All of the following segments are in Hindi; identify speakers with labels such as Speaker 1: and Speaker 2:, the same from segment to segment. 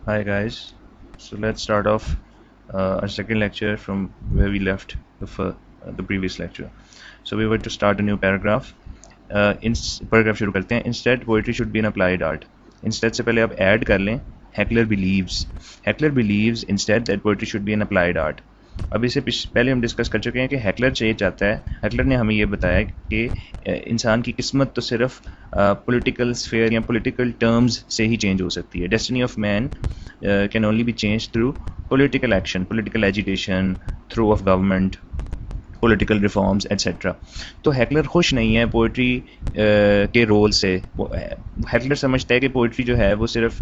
Speaker 1: Hi guys, so let's start off our second lecture from where we left the previous lecture. So we were to start a new paragraph. In paragraph शुरू करते हैं. Instead, poetry should be an applied art. Instead से पहले आप add कर लें. Heckler believes instead that poetry should be an applied art. अब इसे पहले हम डिस्कस कर चुके हैं कि हैकलर ये चाहता है. हैकलर ने हमें ये बताया कि इंसान की किस्मत तो सिर्फ पॉलिटिकल स्फेयर या पॉलिटिकल टर्म्स से ही चेंज हो सकती है. Destiny of man can only B change through political action, political agitation, through of government, political reforms etcetera. तो हैकलर खुश नहीं है पोइट्री के रोल से. हैकलर समझता है कि पोइट्री जो है वो सिर्फ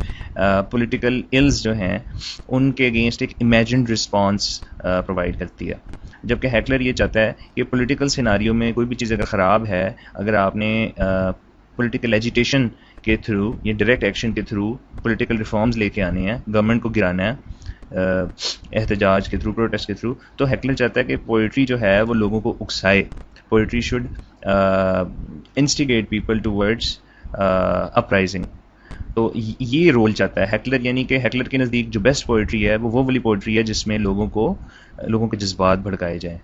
Speaker 1: पॉलिटिकल इल्स जो हैं उनके अगेंस्ट एक इमेजिन्ड रिस्पॉन्स प्रोवाइड करती है. जबकि हैकलर ये चाहता है कि पॉलिटिकल सिनारियो में कोई भी चीज़ अगर ख़राब है, अगर आपने पॉलिटिकल एजिटेशन के थ्रू या डायरेक्ट एक्शन के थ्रू पॉलिटिकल रिफॉर्म्स लेके आने हैं, गवर्नमेंट को गिराना है एहतजाज के थ्रू, प्रोटेस्ट के थ्रू, तो हैकलर चाहता है कि पोइट्री जो है वो लोगों को उकसाए. Poetry should instigate people towards uprising. तो ये रोल चाहता है हैकलर. यानी कि हैकलर के नज़दीक जो बेस्ट पोइट्री है वो वाली पोइट्री है जिसमें लोगों के जज्बात भड़काए जाएँ,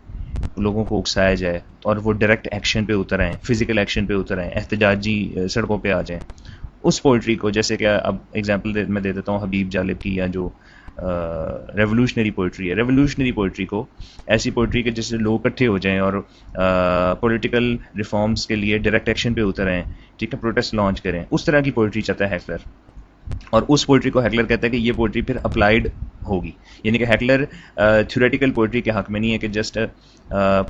Speaker 1: लोगों को उकसाया जाए और वो डायरेक्ट एक्शन पे उतर आएँ, फिजिकल एक्शन पे उतर आएँ, एहतजाजी सड़कों पे आ जाएँ. उस पोइट्री को, जैसे कि अब एग्जांपल मैं दे देता हूँ हबीब जालिब की, या जो रेवोल्यूशनरी पोइट्री है. रेवोल्यूशनरी पोइट्री को, ऐसी पोइट्री के जिससे लोग इकट्ठे हो जाएं और पॉलिटिकल रिफॉर्म्स के लिए डायरेक्ट एक्शन पे उतर आएँ, ठीक है, प्रोटेस्ट लॉन्च करें, उस तरह की पोइट्री चाहता है हैकलर. और उस पोइट्री को हैकलर कहता है कि ये पोइट्री फिर अप्लाइड होगी. यानी कि हैकलर थ्योरेटिकल पोइट्री के हक में नहीं है कि जस्ट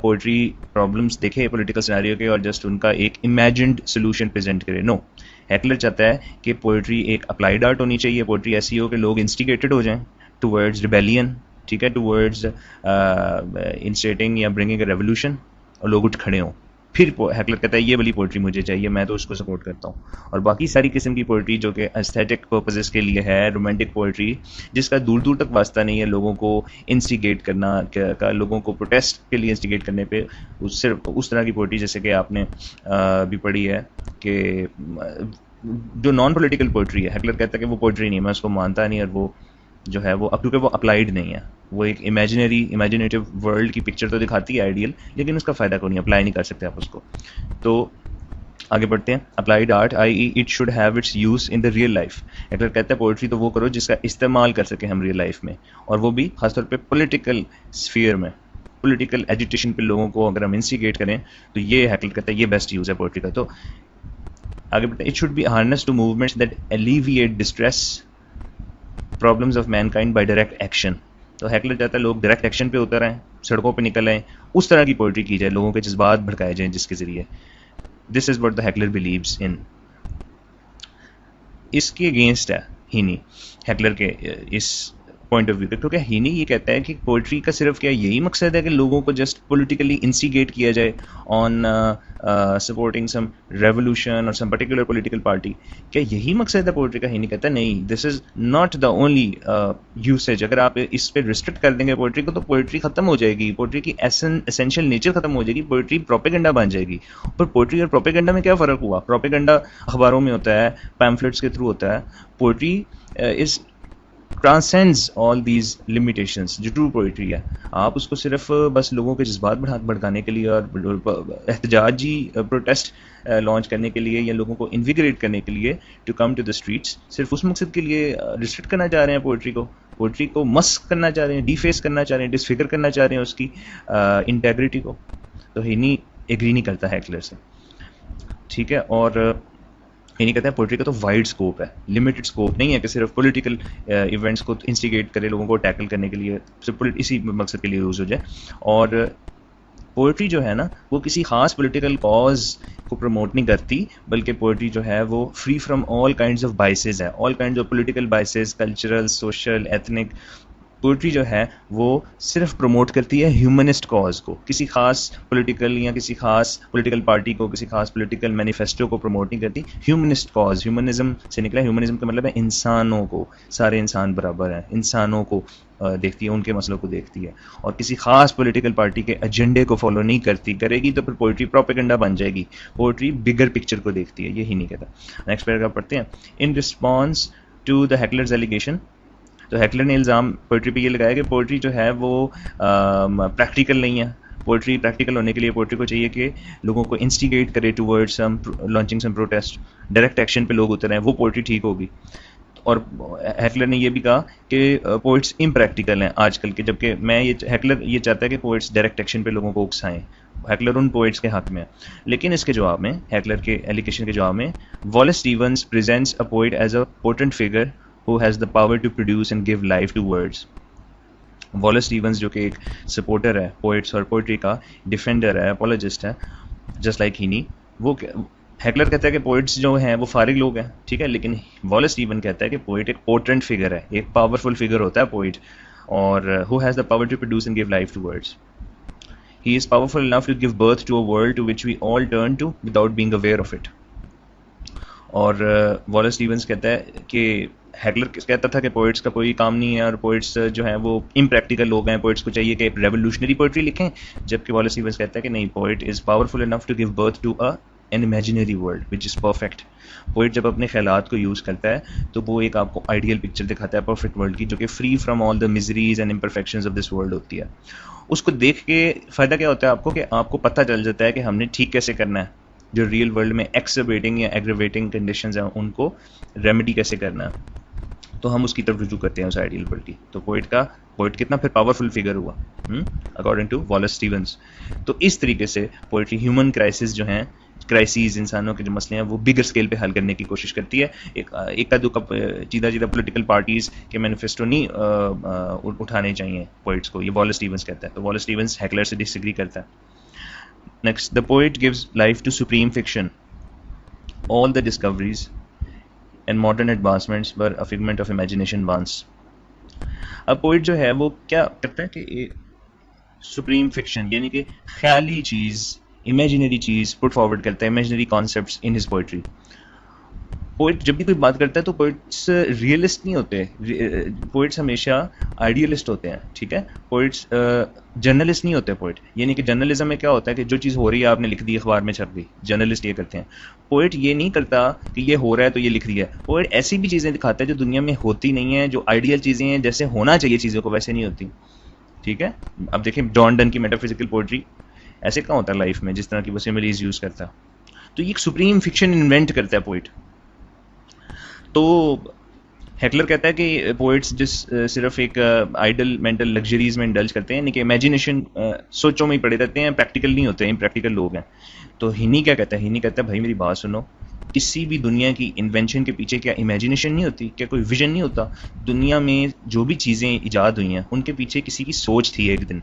Speaker 1: पोइट्री प्रॉब्लम्स देखे पॉलिटिकल सिनेरियो के और जस्ट उनका एक इमेजिन्ड सोल्यूशन प्रेजेंट करे. नो, हैकलर चाहता है कि पोइट्री एक अप्लाइड आर्ट होनी चाहिए. पोइट्री ऐसी हो कि लोग इंस्टिगेटेड हो जाएं टूवर्ड्स रिबेलियन, ठीक है, टूवर्ड्स इंस्टेटिंग या ब्रिंगिंग अ रेवोल्यूशन, और लोग उठ खड़े हों. फिर हैकलर कहता है ये वाली पोइट्री मुझे चाहिए, मैं तो उसको सपोर्ट करता हूँ. और बाकी सारी किस्म की पोइट्री जो कि एस्थेटिक पर्पसेस के लिए है, रोमांटिक पोइट्री जिसका दूर दूर तक वास्ता नहीं है लोगों को इंस्टिगेट करना का, लोगों को प्रोटेस्ट के लिए इंस्टिगेट करने पे, सिर्फ उस तरह की पोइट्री जैसे कि आपने भी पढ़ी है कि जो नॉन पॉलिटिकल पोइट्री है, हैकलर कहता है कि वो पोइट्री नहीं, मैं उसको मानता नहीं, और वो जो है वो क्योंकि वो अप्लाइड नहीं है. वो एक इमेजिनेटिव वर्ल्ड की पिक्चर तो दिखाती है आइडियल, लेकिन उसका फ़ायदा कोई नहीं, अप्लाई नहीं कर सकते आप उसको. तो आगे बढ़ते हैं. Applied art I it should have it's use in the real life. Heckler कहता है पोइट्री तो वो करो जिसका इस्तेमाल कर सके हम रियल लाइफ में, और वो भी खासतौर पे पॉलिटिकल स्फीयर में, पॉलिटिकल एजिटेशन पे लोगों को अगर हम इंस्टिगेट करें तो ये हैकलर कहता है ये बेस्ट यूज़ है पोइट्री का. तो आगे बढ़ते हैं. It should be harness to movements that alleviate distress problems of mankind by direct action. तो हैकलर चाहता है लोग डायरेक्ट एक्शन पे उतर आएँ, सड़कों पे निकल आएँ, उस तरह की पोइट्री की जाए, लोगों के जज्बात भड़काए जाएँ जिसके ज़रिए. This is what the heckler believes in. इसके अगेंस्ट है हीनी हैकलर के इस पॉइंट ऑफ व्यू पे, क्योंकि हीनी ये कहता है कि पोइट्री का सिर्फ क्या यही मकसद है कि लोगों को जस्ट पॉलिटिकली इंस्टिगेट किया जाए ऑन सपोर्टिंग सम रेवोल्यूशन और सम पर्टिकुलर पॉलिटिकल पार्टी. क्या यही मकसद है पोइट्री का? हीनी कहता है नहीं, this is not the only usage. अगर आप इस पर रिस्ट्रिक्ट कर देंगे पोइट्री को तो पोइट्री ख़त्म हो जाएगी, पोइट्री की एसेंशियल नेचर ख़त्म हो जाएगी, पोइट्री प्रोपेगेंडा बन जाएगी. पर पोइट्री और प्रोपेगेंडा में क्या फ़र्क हुआ? प्रोपेगेंडा अखबारों में होता है, पैम्फलेट्स के थ्रू होता है. Poetry is transcends all these limitations. जो ट्रू पोइट्री है, आप उसको सिर्फ बस लोगों के जज्बात भड़काने के लिए और एहतजाजी प्रोटेस्ट लॉन्च करने के लिए या लोगों को इन्विगरेट करने के लिए to come to the streets, सिर्फ उस मकसद के लिए रिस्ट्रिक्ट करना चाह रहे हैं पोइट्री को मस्क करना चाह रहे हैं, डिफेस करना चाह रहे हैं, डिसफिगर करना चाह रहे हैं उसकी इंटेग्रिटी को. तो ही एग्री नहीं करता हैकलर से, ठीक है. और ये नहीं कहते हैं पोइट्री का तो वाइड स्कोप है, लिमिटेड स्कोप नहीं है कि सिर्फ पॉलिटिकल इवेंट्स को इंस्टिगेट करे, लोगों को टैकल करने के लिए, सिर्फ इसी मकसद के लिए यूज़ हो जाए. और पोइट्री जो है ना वो किसी खास पॉलिटिकल कॉज को प्रमोट नहीं करती, बल्कि पोइट्री जो है वो free from all kinds of biases है, all kinds of political biases, cultural, social, ethnic. Poetry जो है वो सिर्फ प्रमोट करती है ह्यूमनिस्ट कॉज को, किसी खास पॉलिटिकल या किसी खास पॉलिटिकल पार्टी को, किसी खास पॉलिटिकल मैनिफेस्टो को प्रमोट नहीं करती. ह्यूमनिस्ट कॉज, ह्यूमनिज्म से निकला. ह्यूमनिज्म का मतलब है इंसानों को, सारे इंसान बराबर हैं, इंसानों को देखती है, उनके मसलों को देखती है, और किसी खास पॉलिटिकल पार्टी के एजेंडे को फॉलो नहीं करती. करेगी तो फिर पोइट्री प्रोपेगेंडा बन जाएगी. पोइट्री बिगर पिक्चर को देखती है, यही नहीं कहता. नेक्स्ट पैराग्राफ पढ़ते हैं. In response to the Hackler's allegation, तो हैकलर ने इल्ज़ाम पोइट्री पे ये लगाया कि पोइट्री जो है वो प्रैक्टिकल नहीं है। पोइट्री प्रैक्टिकल होने के लिए पोइट्री को चाहिए कि लोगों को इंस्टिगेट करे टूवर्ड्स सम लॉन्चिंग सम प्रोटेस्ट, डायरेक्ट एक्शन पे लोग उतर आए, वो पोइट्री ठीक होगी। और हैकलर ने ये भी कहा कि पोइट्स इम्प्रैक्टिकल हैं आजकल के, जबकि हैकलर ये चाहता है कि पोइट्स डायरेक्ट एक्शन पे लोगों को उकसाएं। हैकलर उन पोइट्स के हक में है। लेकिन इसके जवाब में, हैकलर के एलिगेशन के जवाब में, Wallace Stevens presents a poet as a potent figure who has the power to produce and give life to words. Wallace Stevens जो कि एक सपोर्टर है पोइट्स और पोइट्री का, डिफेंडर है, अपोलॉजिस्ट है, जस्ट लाइक हीनी, वो हैकलर कहता है कि पोइट्स जो हैं वो फारिग लोग हैं, ठीक है, लेकिन वॉलेस स्टीवन कहता है कि पोइट एक पोटेंट फिगर है, एक पावरफुल फिगर होता है पोइट, और who has the power to produce and give life to words. He is powerful enough to give birth to a world to which we all turn to without being aware of it. और वॉलेस स्टीवंस कहता है कि हैकलर कहता था कि पोइट्स का कोई काम नहीं है और पोइट्स जो है वो इम्प्रैक्टिकल लोग हैं, पोइट्स को चाहिए कि रेवोल्यूशनरी पोइट्री लिखें, जबकि वॉलेस स्टीवंस कहता है कि नहीं, poet is powerful enough to give birth to an imaginary world which is perfect. Poet जब अपने ख्यालात को यूज़ करता है तो वो एक आपको आइडियल पिक्चर दिखाता है परफेक्ट वर्ल्ड की, जो कि free from all the miseries and imperfections of this world होती है। उसको देख के फ़ायदा क्या होता है आपको, कि आपको पता चल जाता है कि हमने ठीक कैसे करना है, जो रियल वर्ल्ड में एक्सरबेटिंग या एग्रेवेटिंग कंडीशंस हैं उनको रेमेडी कैसे करना है, तो हम उसकी तरफ रुजू करते हैं उस आइडियल वर्ल्ड की। तो पोइट कितना फिर पावरफुल फिगर हुआ अकॉर्डिंग टू वॉलेस स्टीवंस। तो इस तरीके से पोइट्री ह्यूमन क्राइसिस जो हैं, क्राइसिस, इंसानों के जो मसले हैं, वो बिगर स्केल पे हल करने की कोशिश करती है। एक दो सीधा पॉलिटिकल पार्टीज के मैनिफेस्टो नहीं उठाने चाहिए पोइट्स को, ये वॉलेस स्टीवंस कहता है। तो वॉलेस स्टीवंस हैकलर से डिसएग्री करता है। Next, the poet gives life to supreme fiction, all the discoveries and modern advancements were a figment of imagination once. अब पोइट जो है वो क्या करता है कि सुप्रीम फिक्शन यानी कि ख्याली चीज़, इमेजिनरी चीज़ पुट फॉरवर्ड करता है, imaginary concepts in his poetry. Poet जब भी कोई बात करता है तो पोइट्स रियलिस्ट नहीं होते, पोइट्स हमेशा आइडियलिस्ट होते हैं, ठीक है। पोइट्स जर्नलिस्ट नहीं होते पोइट, यानी कि जर्नलिज्म में क्या होता है कि जो चीज़ हो रही है आपने लिख दी, अखबार में छप गई, जर्नलिस्ट ये करते हैं। पोइट ये नहीं करता कि ये हो रहा है तो ये लिख दिया। पोइट ऐसी भी चीज़ें दिखाता है जो दुनिया में होती नहीं है, जो आइडियल चीज़ें हैं, जैसे होना चाहिए चीज़ों को वैसे नहीं होती, ठीक है। अब देखें जॉन डन की मेटाफिजिकल पोइट्री, ऐसे कहाँ होता है लाइफ में जिस तरह की वो सिमिलीज यूज़ करता है। तो ये एक सुप्रीम फिक्शन इन्वेंट करता है पोइट। तो हैकलर कहता है कि पोइट्स सिर्फ एक आइडल मेंटल लग्जरीज में इंडल्ज करते हैं, यानी कि इमेजिनेशन सोचों में ही पड़े रहते हैं, प्रैक्टिकल नहीं होते, इम्प्रैक्टिकल लोग हैं। तो हिनी क्या कहता है, हिनी कहता है भाई मेरी बात सुनो, किसी भी दुनिया की इन्वेंशन के पीछे क्या इमेजिनेशन नहीं होती, क्या कोई विजन नहीं होता? दुनिया में जो भी चीज़ें ईजाद हुई हैं उनके पीछे किसी की सोच थी एक दिन।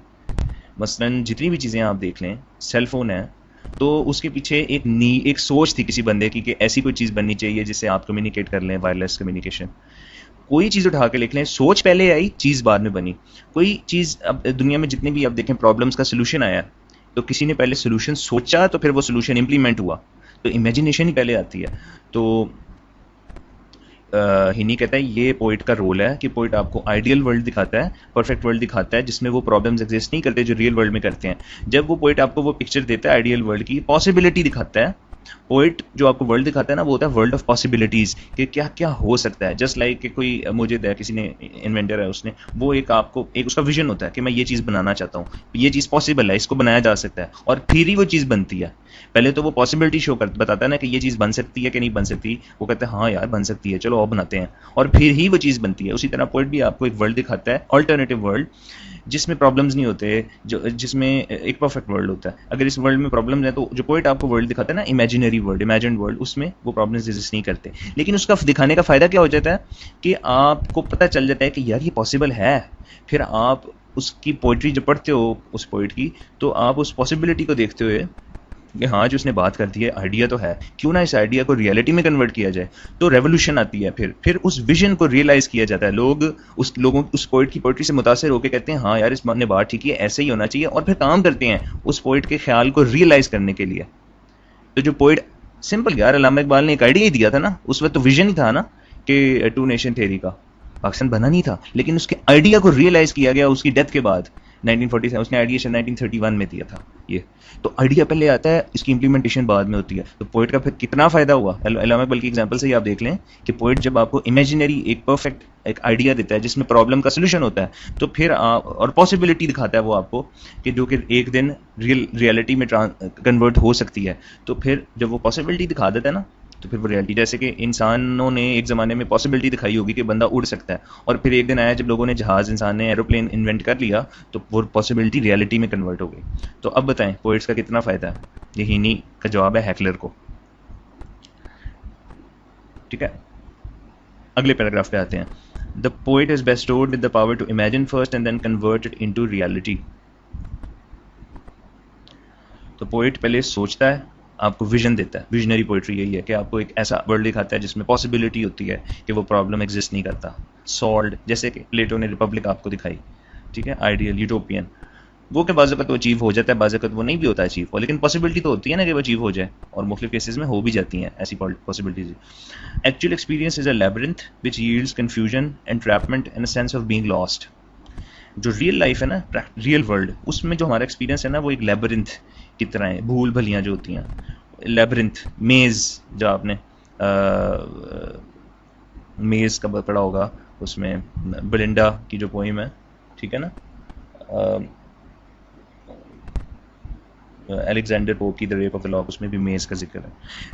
Speaker 1: मसलन जितनी भी चीज़ें आप देख लें, सेलफोन है तो उसके पीछे एक सोच थी किसी बंदे की कि ऐसी कोई चीज़ बननी चाहिए जिससे आप कम्युनिकेट कर लें, वायरलेस कम्युनिकेशन। कोई चीज़ उठा के लिख लें, सोच पहले आई, चीज़ बाद में बनी। कोई चीज़ अब दुनिया में जितने भी आप देखें प्रॉब्लम्स का सोल्यूशन आया तो किसी ने पहले सोल्यूशन सोचा तो फिर वो सोल्यूशन इम्प्लीमेंट हुआ, तो इमेजिनेशन ही पहले आती है। तो हिनी कहता है ये पोइट का रोल है कि पोइट आपको आइडियल वर्ल्ड दिखाता है, परफेक्ट वर्ल्ड दिखाता है जिसमें वो प्रॉब्लम्स एग्जिस्ट नहीं करते जो रियल वर्ल्ड में करते हैं। जब वो पोइट आपको वो पिक्चर देता है आइडियल वर्ल्ड की, पॉसिबिलिटी दिखाता है, पोइट जो आपको वर्ल्ड दिखाता है ना वो होता है वर्ल्ड ऑफ पॉसिबिलिटीज़, कि क्या क्या हो सकता है। जस्ट लाइक कि कोई मुझे किसी ने इन्वेंटर है, उसने वो आपको उसका विजन होता है कि मैं ये चीज़ बनाना चाहता हूँ, ये चीज़ पॉसिबल है, इसको बनाया जा सकता है, और फिर ही वो चीज़ बनती है। पहले तो वो पॉसिबिलिटी शो बताता है ना कि ये चीज़ बन सकती है कि नहीं बन सकती, वो कहता है हाँ यार बन सकती है, चलो और बनाते हैं, और फिर ही वो चीज़ बनती है। उसी तरह पोइट भी आपको एक वर्ल्ड दिखाता है, अल्टरनेटिव वर्ल्ड, जिसमें प्रॉब्लम्स नहीं होते, जिसमें एक परफेक्ट वर्ल्ड होता है। अगर इस वर्ल्ड में प्रॉब्लम्स हैं तो जो पोइट आपको वर्ल्ड दिखाता है ना, इमेजिनरी वर्ल्ड, इमेजिन्ड वर्ल्ड, उसमें वो प्रॉब्लम्स एग्जिस्ट नहीं करते। लेकिन उसका दिखाने का फ़ायदा क्या हो जाता है कि आपको पता चल जाता है कि यार ये पॉसिबल है। फिर आप उसकी पोइट्री जब पढ़ते हो उस पोइट की, तो आप उस पॉसिबिलिटी को देखते हुए कि हाँ जो उसने बात कर दी है, आइडिया तो है, क्यों ना इस आइडिया को रियलिटी में कन्वर्ट किया जाए। तो रेवोल्यूशन आती है, फिर उस विजन को रियलाइज किया जाता है। लोग उस पोइट की पोइट्री से मुतासर होकर कहते हैं हाँ यार इस ने बात ठीक है, ऐसे ही होना चाहिए, और फिर काम करते हैं उस पोइट के ख्याल को रियलाइज करने के लिए। तो जो पोइट सिंपल यार, अल्लामा इकबाल ने एक आइडिया ही दिया था ना, उस वक्त तो विजन ही था ना कि 2 नेशन थ्योरी का, पाकिस्तान बना नहीं था, लेकिन उसके आइडिया को रियलाइज किया गया उसकी डेथ के बाद। 1947 उसने आइडिया शायद 1931 में दिया था ये। तो आइडिया पहले आता है, इसकी इंप्लीमेंटेशन बाद में होती है। तो पोइट का फिर कितना फायदा हुआ, अल्लामा इकबाल की एग्जांपल से ही आप देख लें कि पोइट जब आपको इमेजिनरी एक परफेक्ट एक आइडिया देता है जिसमें प्रॉब्लम का सोल्यूशन होता है, तो फिर आप और पॉसिबिलिटी दिखाता है वो आपको कि जो कि एक दिन रियलिटी में कन्वर्ट हो सकती है। तो फिर जब वो पॉसिबिलिटी दिखा देता है ना, तो फिर वो रियलिटी, जैसे कि इंसानों ने एक ज़माने में पॉसिबिलिटी दिखाई होगी कि बंदा उड़ सकता है, और फिर एक दिन आया जब लोगों ने जहाज़, इंसान ने एरोप्लेन इन्वेंट कर लिया, तो वो पॉसिबिलिटी रियलिटी में कन्वर्ट हो गई। तो अब बताएं पोइट्स का कितना फ़ायदा है। यही इन्हीं का जवाब है हैकलर को। ठीक है, अगले पैराग्राफ पे आते हैं। The poet is bestowed with the power to imagine first and then convert it into reality. तो पोइट पहले सोचता है, आपको विजन देता है। विजनरी पोइट्री यही है कि आपको एक ऐसा वर्ल्ड दिखाता है जिसमें पॉसिबिलिटी होती है कि वो प्रॉब्लम एग्जिस्ट नहीं करता, सॉल्व्ड, जैसे कि प्लेटो ने रिपब्लिक आपको दिखाई। ठीक है, आइडियल यूटोपियन, वो के बाज़ वक़्त वो अचीव हो जाता है, बाज़ वक़्त वो नहीं भी होता अचीव हो, लेकिन पॉसिबिलिटी तो होती है ना कि वो अचीव हो जाए, और मुख्तलिफ केसेस में हो भी जाती हैं ऐसी possibilities. Actual experience is a labyrinth which yields confusion, entrapment and a sense of being lost. जो रियल लाइफ है ना, रियल वर्ल्ड, उसमें जो हमारा एक्सपीरियंस है ना, वो एक लैबिरिंथ की तरह है, भूल भलियाँ जो होती हैं, लैबिरिंथ, मेज़, जो आपने मेज़ का पढ़ा होगा, उसमें बेलिंडा की जो पोइम है, ठीक है ना, अलेक्जेंडर पोप की the rape of the lock, उसमें भी मेज़ का जिक्र है।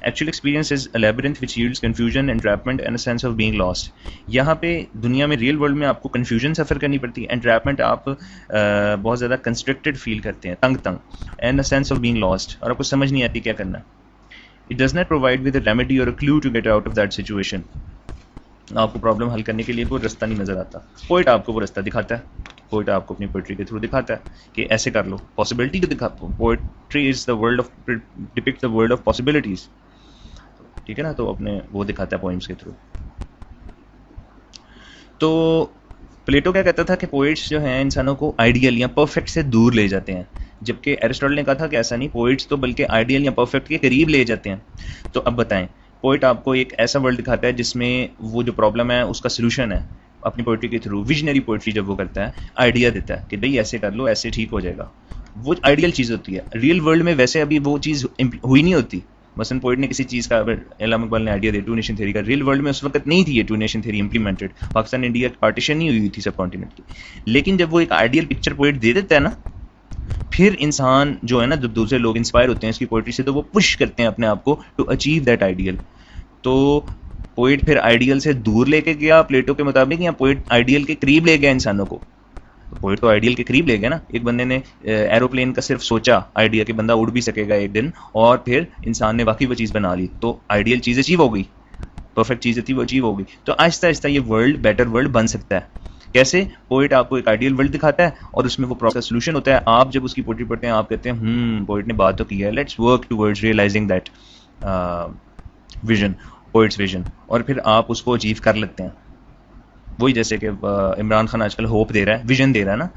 Speaker 1: Actual experience is a labyrinth which yields confusion, entrapment and a sense of being lost. यहाँ पे दुनिया में, रियल वर्ल्ड में आपको कंफ्यूजन सफ़र करनी पड़ती है, एंट्रैपमेंट आप बहुत ज़्यादा कंस्ट्रिक्टेड फील करते हैं, तंग, and a sense of being lost, और आपको समझ नहीं आती क्या करना। It does not provide with a remedy और a clue to get out of that situation. आपको प्रॉब्लम हल करने के लिए कोई रास्ता नहीं नज़र आता, पोइट आपको वो रास्ता दिखाता है। पोइट आपको अपनी पोइट्री के थ्रू दिखाता है कि ऐसे कर लो, पॉसिबिलिटी को दिखा। Poetry is the world of, depict the world of possibilities. ठीक है ना, तो अपने वो दिखाता है पोइम्स के थ्रू। तो प्लेटो क्या कहता था कि पोइट्स जो हैं इंसानों को आइडियल या परफेक्ट से दूर ले जाते हैं, जबकि एरिस्टोटल ने कहा था कि ऐसा नहीं, पोइट्स तो बल्कि आइडियल या परफेक्ट के करीब ले जाते हैं। तो अब बताएं, पोइट आपको एक ऐसा वर्ल्ड दिखाता है जिसमें वो जो प्रॉब्लम है उसका सोल्यूशन है अपनी पोइट्री के थ्रू। विजनरी पोइट्री जब वो करता है, आइडिया देता है कि भाई ऐसे कर लो, ऐसे ठीक हो जाएगा, वो आइडियल चीज़ होती है। रियल वर्ल्ड में वैसे अभी वो चीज़ हुई नहीं होती। मसलन पोइट ने किसी चीज़ का, अल्लामा इकबाल ने आइडिया दिया टू नेशन थ्योरी का, रियल वर्ल्ड में उस वक्त नहीं थी ये two nation theory implemented, Pakistan India की पार्टीशन नहीं हुई थी सब कॉन्टिनेंट की। लेकिन जब वो एक आइडियल पिक्चर पोइट दे देता है ना, फिर इंसान जो है ना, जब दूसरे लोग इंस्पायर होते हैं इसकी पोइट्री से, तो वो पुश करते हैं अपने आप को टू अचीव दैट आइडियल। तो पोइट फिर आइडियल से दूर लेके गया प्लेटो के मुताबिक, या पोइट आइडियल के करीब ले गया इंसानों को? तो पोइट तो आइडियल के करीब ले गया ना। एक बंदे ने एरोप्लेन का सिर्फ सोचा आइडिया कि बंदा उड़ भी सकेगा एक दिन, और फिर इंसान ने वाकई वो चीज़ बना ली, तो आइडियल चीज़ अचीव हो गई, परफेक्ट चीज़ थी वो अचीव हो गई। तो आहिस्ता आहिस्ता ये वर्ल्ड बेटर वर्ल्ड बन सकता है। कैसे? पोइट आपको एक आइडियल वर्ल्ड दिखाता है और उसमें वो प्रॉब्लम का सोल्यूशन होता है। आप जब उसकी पोइट्री पढ़ते हैं, आप कहते हैं पोइट ने बात तो की है, let's work towards realising that vision, poet's vision, और फिर आप उसको अचीव कर लेते हैं। वही जैसे कि इमरान खान आजकल होप दे रहा है, विजन दे रहा है ना,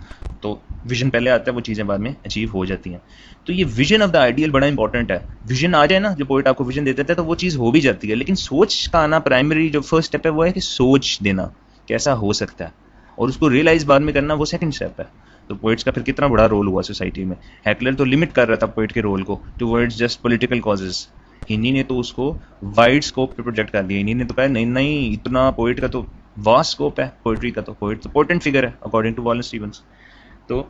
Speaker 1: तो विजन पहले आता है, वो चीज़ें बाद में अचीव हो जाती हैं। तो ये विजन ऑफ द आइडियल बड़ा इंपॉर्टेंट है। विजन आ जाए ना, जो पोइट आपको विजन दे देता है, तो वो चीज़ हो भी जाती है। लेकिन सोच का आना, प्राइमरी जो फर्स्ट स्टेप है वो है कि सोच देना कैसा हो सकता है, और उसको रियलाइज बाद में करना वो सेकंड स्टेप है। तो पोइट्स का फिर कितना बड़ा रोल हुआ सोसाइटी में। हैकलर तो लिमिट कर रहा था पोइट के रोल को टुवर्ड्स जस्ट पॉलिटिकल कॉजेज, इन्हीं ने तो उसको वाइड स्कोप पे प्रोजेक्ट कर दिया। इन्हीं ने तो कहा नहीं नहीं, इतना पोइट का तो वास्ट स्कोप है, पोइट्री का तो पोइट तो पोटेंट फिगर है अकॉर्डिंग टू वॉलेस स्टीवंस। तो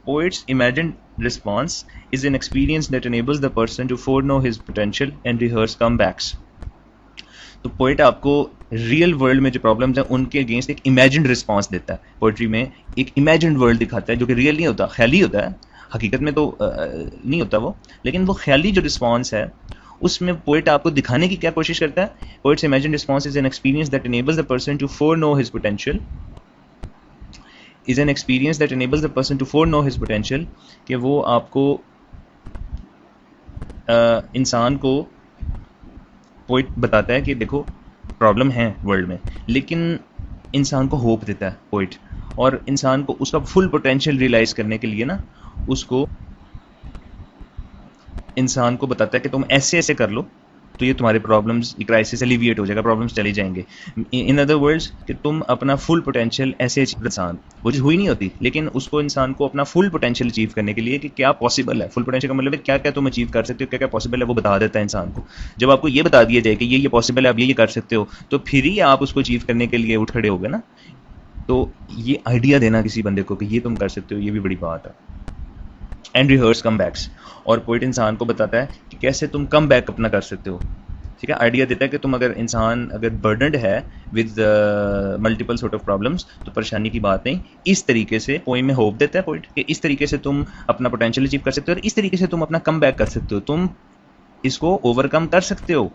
Speaker 1: poet's imagined response is an experience that enables the person to foreknow his potential and rehearse comebacks। तो पोइट आपको रियल वर्ल्ड में जो प्रॉब्लम्स हैं उनके अगेंस्ट एक इमेजिन्ड रिस्पॉन्स देता है। पोइट्री में एक इमेजिन्ड वर्ल्ड दिखाता है जो कि रियल नहीं होता, ख्याली होता है, हकीकत में तो नहीं होता वो, लेकिन वो ख्याली जो रिस्पॉन्स है उसमें पोइट आपको दिखाने की क्या कोशिश करता है? Poet's imagined response is an experience that enables the person to foreknow his potential, is an experience that enables the person to foreknow his potential, कि वो आपको इंसान को, पोइट बताता है कि देखो प्रॉब्लम है वर्ल्ड में, लेकिन इंसान को होप देता है पोइट, और इंसान को उसका फुल पोटेंशियल रियलाइज करने के लिए ना, उसको इंसान को बताता है कि तुम ऐसे ऐसे कर लो तो ये तुम्हारे प्रॉब्लम्स, क्राइसिस एलिविएट हो जाएगा, प्रॉब्लम्स चले जाएंगे। इन अदर वर्ड्स कि तुम अपना फुल पोटेंशियल ऐसे अचीव, इंसान वो चीज़ हुई नहीं होती, लेकिन उसको इंसान को अपना फुल पोटेंशियल अचीव करने के लिए कि क्या पॉसिबल है, फुल पोटेंशियल का मतलब है क्या क्या तुम अचीव कर सकते हो, क्या क्या पॉसिबल है, वो बता देता है इंसान को। जब आपको ये बता दिया जाए कि ये पॉसिबल है, आप ये कर सकते हो, तो फिर ही आप उसको अचीव करने के लिए उठ खड़े होगे ना। तो ये आइडिया देना किसी बंदे को कि ये तुम कर सकते हो, ये भी बड़ी बात है। एंड रिहर्स कम बैक्स, और पोइट इंसान को बताता है कि कैसे तुम कम बैक अपना कर सकते हो। ठीक है, आइडिया देता है कि तुम अगर इंसान अगर बर्डनड है with multiple sort of problems, तो परेशानी की बात नहीं। इस तरीके से पोइम में होप देता है पोइट कि इस तरीके से तुम अपना पोटेंशियल अचीव कर सकते हो, और इस तरीके से तुम अपना कम बैक कर सकते हो, तुम इसको ओवरकम कर सकते हो,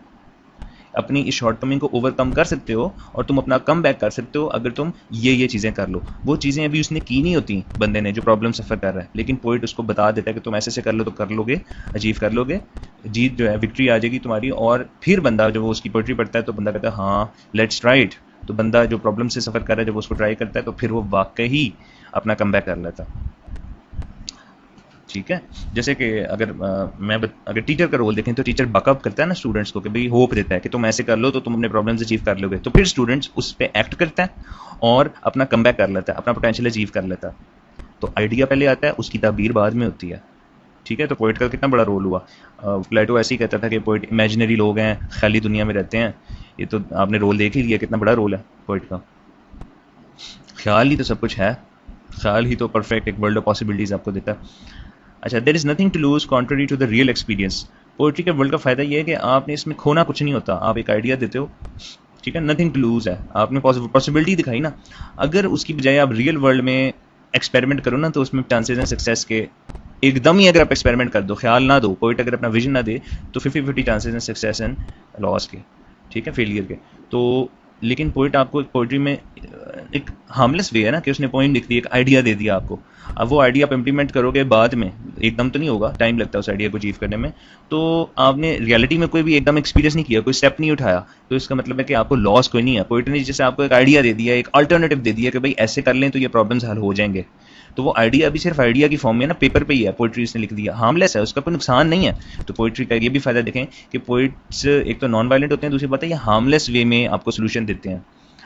Speaker 1: अपनी इस शॉर्टकमिंग को ओवरकम कर सकते हो, और तुम अपना कम बैक कर सकते हो अगर तुम ये चीज़ें कर लो। वो चीज़ें अभी उसने की नहीं होती बंदे ने जो प्रॉब्लम सफ़र कर रहा है, लेकिन पोइट उसको बता देता है कि तुम ऐसे कर लो तो कर लोगे, अचीव कर लोगे, जीत जो है विक्ट्री आ जाएगी तुम्हारी। और फिर बंदा जब वो उसकी पोइट्री पढ़ता है तो बंदा कहता है हाँ लेट्स ट्राई इट। तो बंदा जो प्रॉब्लम से सफ़र कर रहा है जब उसको ट्राई करता है तो फिर वो वाकई अपना कम बैक कर लेता है। ठीक है, जैसे कि अगर अगर टीचर का रोल देखें तो टीचर बैकअप करता है ना स्टूडेंट्स को कि भाई होप देता है कि तुम ऐसे कर लो तो तुम अपने प्रॉब्लम्स अचीव कर लोगे, तो फिर स्टूडेंट्स उस पर एक्ट करता है और अपना कम बैक कर लेता है, अपना पोटेंशियल अचीव कर लेता है। तो आइडिया पहले आता है, उसकी ताबीर बाद में होती है। ठीक है, तो पोइट का कितना बड़ा रोल हुआ। प्लेटो ऐसे ही कहता था कि पोइट इमेजिनरी लोग हैं, ख्याली दुनिया में रहते हैं। ये तो आपने रोल देख ही लिया, कितना बड़ा रोल है पोइट का। ख्याल ही तो सब कुछ है, ख्याल ही तो परफेक्ट एक वर्ल्ड ऑफ पॉसिबिलिटीज आपको देता है। अच्छा, there is nothing to lose contrary to the real experience. Poetry के वर्ल्ड का फायदा ये है कि आपने इसमें खोना कुछ नहीं होता, आप एक आइडिया देते हो, ठीक है, नथिंग टू लूज है, आपने पॉसिबिलिटी दिखाई ना। अगर उसकी बजाय आप रियल वर्ल्ड में एक्सपेरिमेंट करो ना, तो उसमें चांसेस हैं सक्सेस के एकदम ही। अगर आप एक्सपेरिमेंट कर दो, ख्याल ना दो, पोइट अगर अपना विजन ना दे, तो 50-50 चांसेस हैं सक्सेस एंड लॉस के, ठीक है, फेलियर के। तो लेकिन पोइट आपको पोइट्री में एक हार्मलेस वे है ना कि उसने पॉइंट लिख दी, एक आइडिया दे दिया आपको। अब वो आइडिया आप इम्प्लीमेंट करोगे बाद में, एकदम तो नहीं होगा, टाइम लगता है उस आइडिया को अचीव करने में। तो आपने रियलिटी में कोई भी एकदम एक्सपीरियंस नहीं किया, कोई स्टेप नहीं उठाया, तो इसका मतलब है कि आपको लॉस कोई नहीं है। पोइट्री ने जैसे आपको एक आइडिया दे दिया, एक अल्टरनेटिव दे दिया कि भाई ऐसे कर लें तो ये प्रॉब्लम्स हल हो जाएंगे, तो वो आइडिया अभी सिर्फ आइडिया की फॉर्म में ना, पेपर पे ही है, पोइट्री इसने लिख दिया, हार्मलेस है, उसका कोई नुकसान नहीं है। तो पोइट्री का ये भी फायदा देखें कि पोइट्स एक तो नॉन वायलेंट होते हैं, दूसरी बात है ये हार्मलेस वे में आपको सोल्यूशन देते हैं।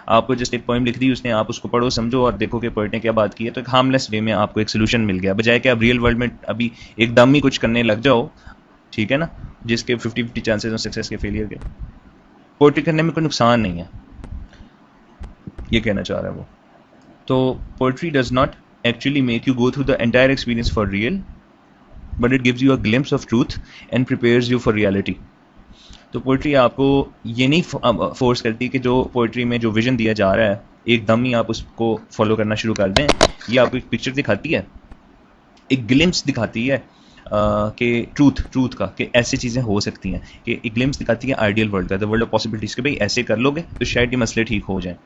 Speaker 1: आपको जस्ट एक पोइम लिख दी उसने, आप उसको पढ़ो समझो और देखो कि पोइट ने क्या बात की है, तो एक हार्मलेस वे में आपको एक सोल्यूशन मिल गया, बजाय कि आप रियल वर्ल्ड में अभी एकदम ही कुछ करने लग जाओ, ठीक है ना, जिसके 50-50 चांसेस हैं सक्सेस के, फेलियर के। पोइट्री करने में कोई नुकसान नहीं है, ये कहना चाह रहा है वो। तो poetry does not actually make you go through the entire experience for real, but it gives you a glimpse of truth and prepares you for reality. तो पोइट्री आपको ये नहीं फोर्स करती कि जो पोइट्री में जो विजन दिया जा रहा है एकदम ही आप उसको फॉलो करना शुरू कर दें। ये आपको एक पिक्चर दिखाती है, एक ग्लिम्स दिखाती है कि ट्रूथ का, कि ऐसी चीज़ें हो सकती हैं, कि एक ग्लिम्स दिखाती है आइडियल वर्ल्ड का, द वर्ल्ड ऑफ पॉसिबिलिटीज़, कि भाई ऐसे कर लोगे तो शायद ये मसले ठीक हो जाएं।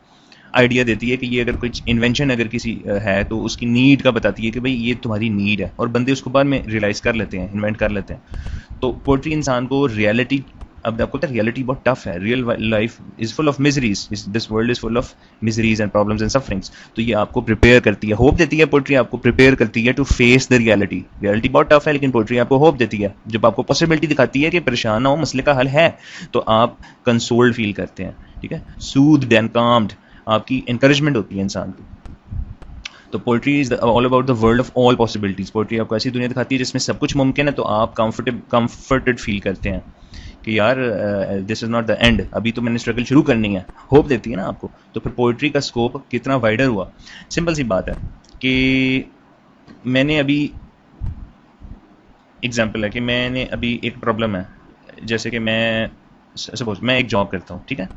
Speaker 1: आइडिया देती है कि ये अगर कुछ इन्वेंशन अगर किसी है तो उसकी नीड का बताती है कि भाई ये तुम्हारी नीड है, और बंदे उसको बाद में रियलाइज़ कर लेते हैं, इन्वेंट कर लेते हैं। तो पोइट्री इंसान को रियलिटी, अब आपको पता है रियलिटी बहुत टफ है, real life is full of miseries, this world is full of miseries and problems and sufferings. तो ये आपको प्रिपेयर करती है, होप देती है, पोइट्री आपको प्रिपेयर करती है to face the reality. Reality बहुत टफ है लेकिन पोइट्री आपको होप देती है, जब आपको पॉसिबिलिटी दिखाती है कि परेशान ना हो, मसले का हल है, तो आप कंसोल्ड फील करते हैं, ठीक है, सूद्ड एंड काम्ड, आपकी इंकरेजमेंट होती है इंसान की। तो poetry is all about the world of all possibilities. Poetry आपको ऐसी दुनिया दिखाती है जिसमें सब कुछ मुमकिन है, तो आप कंफर्टेड फील करते हैं कि यार this is not the end, अभी तो मैंने स्ट्रगल शुरू करनी है, होप देती है ना आपको। तो फिर पोइट्री का स्कोप कितना वाइडर हुआ। सिंपल सी बात है कि मैंने अभी एग्जाम्पल है कि मैंने अभी एक प्रॉब्लम है, जैसे कि मैं सपोज मैं एक जॉब करता हूँ, ठीक है,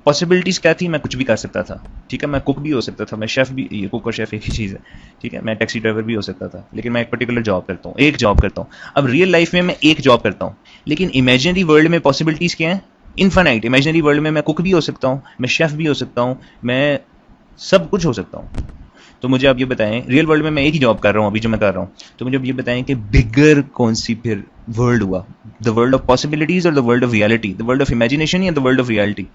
Speaker 1: पॉसिबिलिटीज़ क्या थी, मैं कुछ भी कर सकता था, ठीक है, मैं कुक भी हो सकता था, मैं शेफ़ भी, ये कुक और शेफ़ एक ही चीज़ है, ठीक है, मैं टैक्सी ड्राइवर भी हो सकता था, लेकिन मैं एक पर्टिकुलर जॉब करता हूँ, एक जॉब करता हूँ। अब रियल लाइफ में मैं एक जॉब करता हूँ, लेकिन इमेजिनरी वर्ल्ड में पॉसिबिलिटीज़ क्या हैं, इनफाइनाइट। इमेजिनरी वर्ल्ड में मैं कुक भी हो सकता हूँ, मैं शेफ़ भी हो सकता हूँ, मैं सब कुछ हो सकता हूँ। तो मुझे आप ये बताएं, रियल वर्ल्ड में मैं एक ही जॉब कर रहा हूँ अभी जो मैं कर रहा हूँ, तो मुझे अब ये बताएं कि बिगर कौन सी फिर वर्ल्ड हुआ, द वर्ल्ड ऑफ पॉसिबिलिटीज़ और the world of reality, the world of imagination या the world of reality.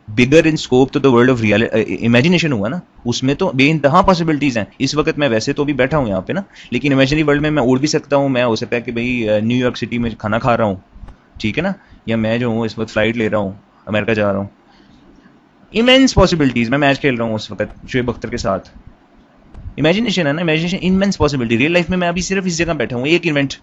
Speaker 1: Bigger in scope तो द वर्ल्ड ऑफ इमेजिनेशन हुआ ना, उसमें तो बेइंतहा पॉसिबिलिटीज हैं। इस वक्त मैं वैसे तो भी बैठा हूँ यहाँ पे ना, लेकिन इमेजिनरी वर्ल्ड में मैं उड़ भी सकता हूँ, मैं हो सकता है कि भाई न्यूयॉर्क सिटी में खाना खा रहा हूँ, ठीक है ना, या मैं जो हूँ इस वक्त फ्लाइट ले रहा हूँ, अमेरिका जा रहा हूँ, इमेंस पॉसिबिलिटीज, मैं मैच खेल रहा हूँ उस वक्त शुएब अख्तर के साथ, इमेजिनेशन है ना, imagination immense possibility. Real life में मैं अभी सिर्फ इस जगह बैठा हूँ, एक इवेंट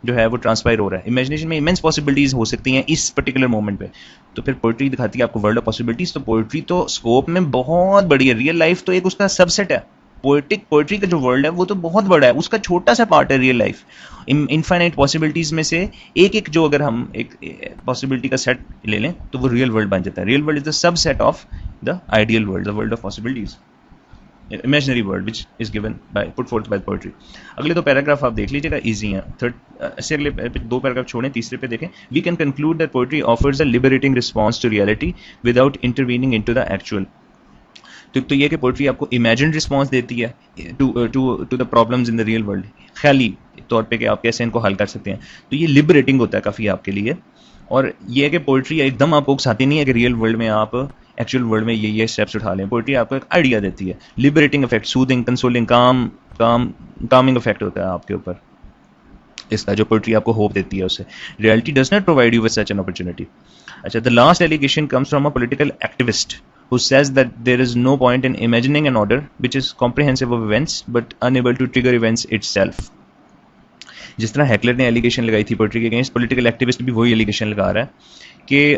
Speaker 1: जो है वो ट्रांसपायर हो रहा है, इमेजिनेशन में इमेंस पॉसिबिलिटीज हो सकती हैं इस पर्टिकुलर मोमेंट पे। तो फिर पोइट्री दिखाती है आपको वर्ल्ड ऑफ पॉसिबिलिटीज। तो पोइट्री तो स्कोप में बहुत बड़ी है, रियल लाइफ तो एक उसका सबसेट है। पोइट्री का जो वर्ल्ड है वो तो बहुत बड़ा है, उसका छोटा सा पार्ट है रियल लाइफ। इनफाइनाइट पॉसिबिलिटीज में से एक एक जो अगर हम एक पॉसिबिलिटी का सेट ले लें तो वो रियल वर्ल्ड बन जाता है। Real world is the subset of the ideal world, the world of possibilities, imaginary world which is given by put forth by poetry. अगले दो पैराग्राफ आप देख लीजिएगा, इजी हैं। ऐसे अगले दो पैराग्राफ छोड़ें, तीसरे पे देखें। We can conclude that poetry offers a liberating response to reality without intervening into the actual. तो ये कि पोएट्री आपको इमेजिन रिस्पॉन्स देती है to the problems in the real world, ख्याली तौर पे कि आप कैसे इनको हल कर सकते हैं। तो ये लिबरेटिंग होता है काफ़ी आपके लिए। और ये है कि पोएट्री एकदम आपको उकसाती नहीं है कि रियल वर्ल्ड में आप एक्चुअल वर्ल्ड में ये स्टेप्स उठा लें। पोएट्री आपको एक आइडिया देती है, liberating effect, soothing, consoling, Kameng effect होता है आपके ऊपर इसका, जो पोएट्री आपको होप देती है उससे। Reality does not provide you with such an opportunity. अच्छा, the last allegation comes from a political activist who says that there is no point in imagining an order which is comprehensive of events but unable to trigger events itself। जिस तरह हैकलर ने एलिगेशन लगाई थी पोएट्री के अगेंस्ट, पॉलिटिकल एक्टिविस्ट भी वही एलिगेशन लगा रहा है कि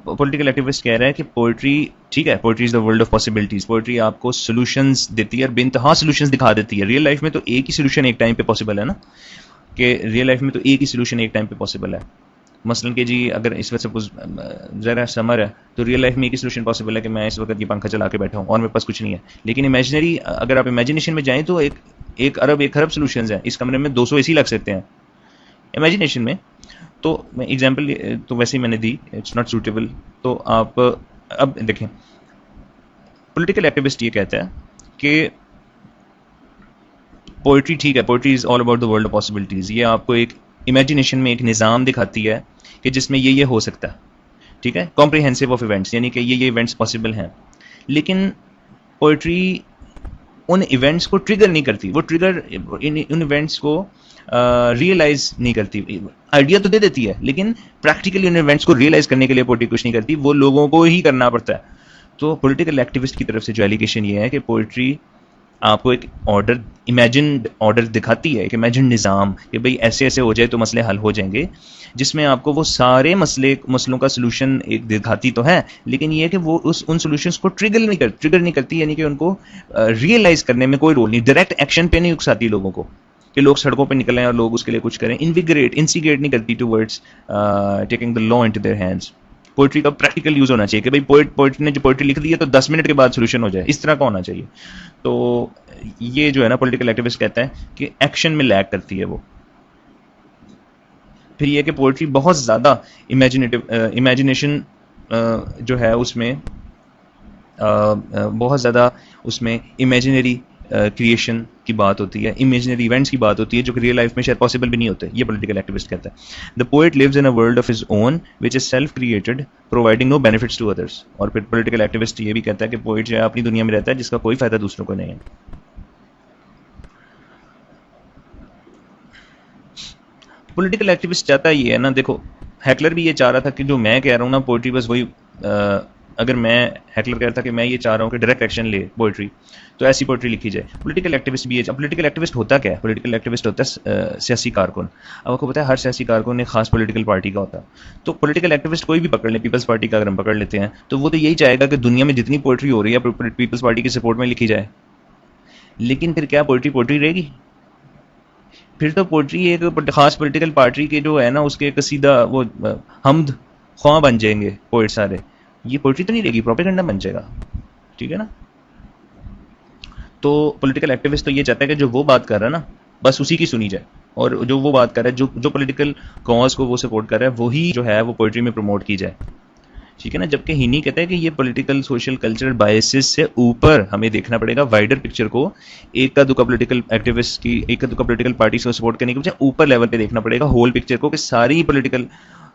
Speaker 1: पॉलिटिकल एक्टिविस्ट कह रहा है कि पोएट्री ठीक है, poetry is the world of possibilities, poetry आपको सोल्यूशंस देती है और बेइंतहा सोल्यूशंस दिखा देती है। रियल लाइफ में तो एक ही सोल्यूशन एक टाइम पे पॉसिबल है ना, कि रियल लाइफ में तो एक ही सोल्यूशन एक टाइम पे पॉसिबल है। मसलन कि जी अगर इस वक्त सपोज ज़रा समर है तो रियल लाइफ में एक ही सोल्यूशन पॉसिबल है कि मैं इस वक्त ये पंखा चला के बैठा हूँ और मेरे पास कुछ नहीं है। लेकिन इमेजिनरी, अगर आप इमेजिनेशन में जाएं तो एक खरब सोल्यूशंस हैं। इस कमरे में 200 AC लग सकते हैं इमेजिनेशन में। तो मैं एग्जांपल तो वैसे ही मैंने दी, इट्स नॉट सूटेबल। तो आप अब देखें, पॉलिटिकल एक्टिविस्ट ये कहता है कि पोइट्री ठीक है, poetry is all about the world of possibilities. ये आपको एक इमेजिनेशन में एक निज़ाम दिखाती है कि जिसमें ये हो सकता है, ठीक है, कॉम्प्रिहेंसिव ऑफ इवेंट्स, यानी कि ये इवेंट्स पॉसिबल हैं। लेकिन पोइट्री उन इवेंट्स को ट्रिगर नहीं करती, वो ट्रिगर उन इवेंट्स को रियलाइज नहीं करती। आइडिया तो दे देती है लेकिन प्रैक्टिकली उन इवेंट्स को रियलाइज करने के लिए पोइट्री कुछ नहीं करती, वो लोगों को ही करना पड़ता है। तो पॉलिटिकल एक्टिविस्ट की तरफ से जो एलिगेशन ये है कि पोइट्री आपको एक ऑर्डर, इमेजिन्ड ऑर्डर दिखाती है, एक इमेजिन्ड निज़ाम कि भाई ऐसे ऐसे हो जाए तो मसले हल हो जाएंगे, जिसमें आपको वो सारे मसलों का सोल्यूशन एक दिखाती तो है, लेकिन ये है कि वो उन सोल्यूशंस को ट्रिगर नहीं करती, यानी कि उनको रियलाइज करने में कोई रोल नहीं, डायरेक्ट एक्शन पे नहीं उकसाती लोगों को कि लोग सड़कों पे निकलें और लोग उसके लिए कुछ करें। इंसिगेट नहीं करती towards taking the law into their hands. Poetry का प्रैक्टिकल यूज होना चाहिए कि भाई पोइट्री ने जो पोइट्री लिख दी है तो 10 मिनट के बाद सोल्यूशन हो जाए, इस तरह का होना चाहिए। तो ये जो है ना, पॉलिटिकल एक्टिविस्ट कहता है कि एक्शन में लैग करती है वो। फिर ये कि पोइट्री बहुत ज़्यादा इमेजिनेशन जो है उसमें बहुत ज़्यादा उसमें इमेजिनरी क्रिएशन की बात होती है, इमेजिनरी इवेंट्स की बात होती है जो कि रियल लाइफ में शायद पॉसिबल भी नहीं होते। ये पॉलिटिकल एक्टिविस्ट कहता है। The poet lives in a world of his own which is self created providing no benefits to others. और फिर पॉलिटिकल एक्टिविस्ट ये भी कहता है कि पोएट जो है अपनी दुनिया में रहता है जिसका कोई फायदा दूसरों को नहीं है। पॉलिटिकल एक्टिविस्ट चाहता ये है ना, देखो हैकलर भी ये चाह रहा था कि जो मैं कह रहा हूँ ना पोएट्री बस वही, अगर मैं हैकलर कह रहा था कि मैं ये चाह रहा हूँ कि डायरेक्ट एक्शन ले पोएट्री, तो ऐसी पोएट्री लिखी जाए। पॉलिटिकल एक्टिविस्ट भी ये, पॉलिटिकल एक्टिविस्ट होता क्या है? पॉलिटिकल एक्टिविस्ट होता है सियासी कारकुन। अब आपको पता है हर सियासी कारकुन एक खास पॉलिटिकल पार्टी का होता है। तो पॉलिटिकल एक्टिविस्ट कोई भी पकड़ ले, पीपल्स पार्टी का अगर हम पकड़ लेते हैं, तो वो तो यही चाहेगा कि दुनिया में जितनी पोएट्री हो रही है पीपल्स पार्टी के सपोर्ट में लिखी जाए। लेकिन फिर क्या पोएट्री रहेगी? फिर तो पोएट्री एक खास पॉलिटिकल पार्टी के जो है ना उसके कसीदा वो हमद ख्वाह बन जाएंगे पोएट सारे। ये पोएट्री तो नहीं रहेगी, प्रोपेगेंडा बन जाएगा, ठीक है ना। तो पॉलिटिकल एक्टिविस्ट तो ये चाहता है कि जो वो बात कर रहा है ना बस उसी की सुनी जाए, और जो वो बात कर रहा है, जो पॉलिटिकल कॉज को वो सपोर्ट कर रहा है, वही जो है वो पोएट्री में प्रमोट की जाए, ठीक है ना। जबकि हिनी कहता है कि ये पॉलिटिकल सोशल कल्चरल बायसेस से ऊपर हमें देखना पड़ेगा वाइडर पिक्चर को। एक का दुका पॉलिटिकल एक्टिविस्ट की, एक का दुका पॉलिटिकल पार्टी को सपोर्ट करने के बजाय ऊपर लेवल पे देखना पड़ेगा होल पिक्चर को कि सारी पॉलिटिकल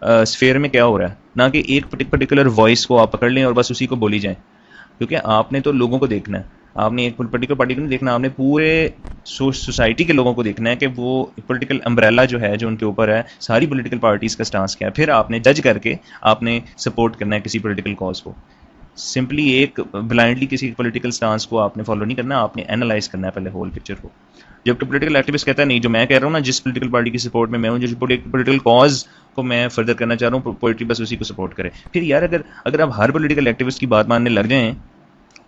Speaker 1: स्फेयर में क्या हो रहा है, ना कि एक पर्टिकुलर वॉइस को आप पकड़ लें और बस उसी को बोली जाए, क्योंकि आपने तो लोगों को देखना है। आपने एक पर्टिकुलर पार्टी को नहीं देखना, आपने पूरे सोसाइटी के लोगों को देखना है कि वो पॉलिटिकल अम्ब्रेला जो है जो उनके ऊपर है, सारी पॉलिटिकल पार्टीज का स्टांस क्या है, फिर आपने जज करके आपने सपोर्ट करना है किसी पॉलिटिकल कॉज को। सिंपली एक ब्लाइंडली किसी पॉलिटिकल स्टांस को आपने फॉलो नहीं करना, आपने एनालाइज करना है पहले होल पिक्चर को। जबकि पॉलिटिकल एक्टिविस्ट कहता है नहीं, जो मैं कह रहा हूँ ना, जिस पॉलिटिकल पार्टी की सपोर्ट में मैं हूँ, जो पॉलिटिकल कॉज को मैं फर्दर करना चाह रहा हूँ, पोइट्री बस उसी को सपोर्ट करे। फिर यार अगर आप हर पॉलिटिकल एक्टिविस्ट की बात मानने लग जाएं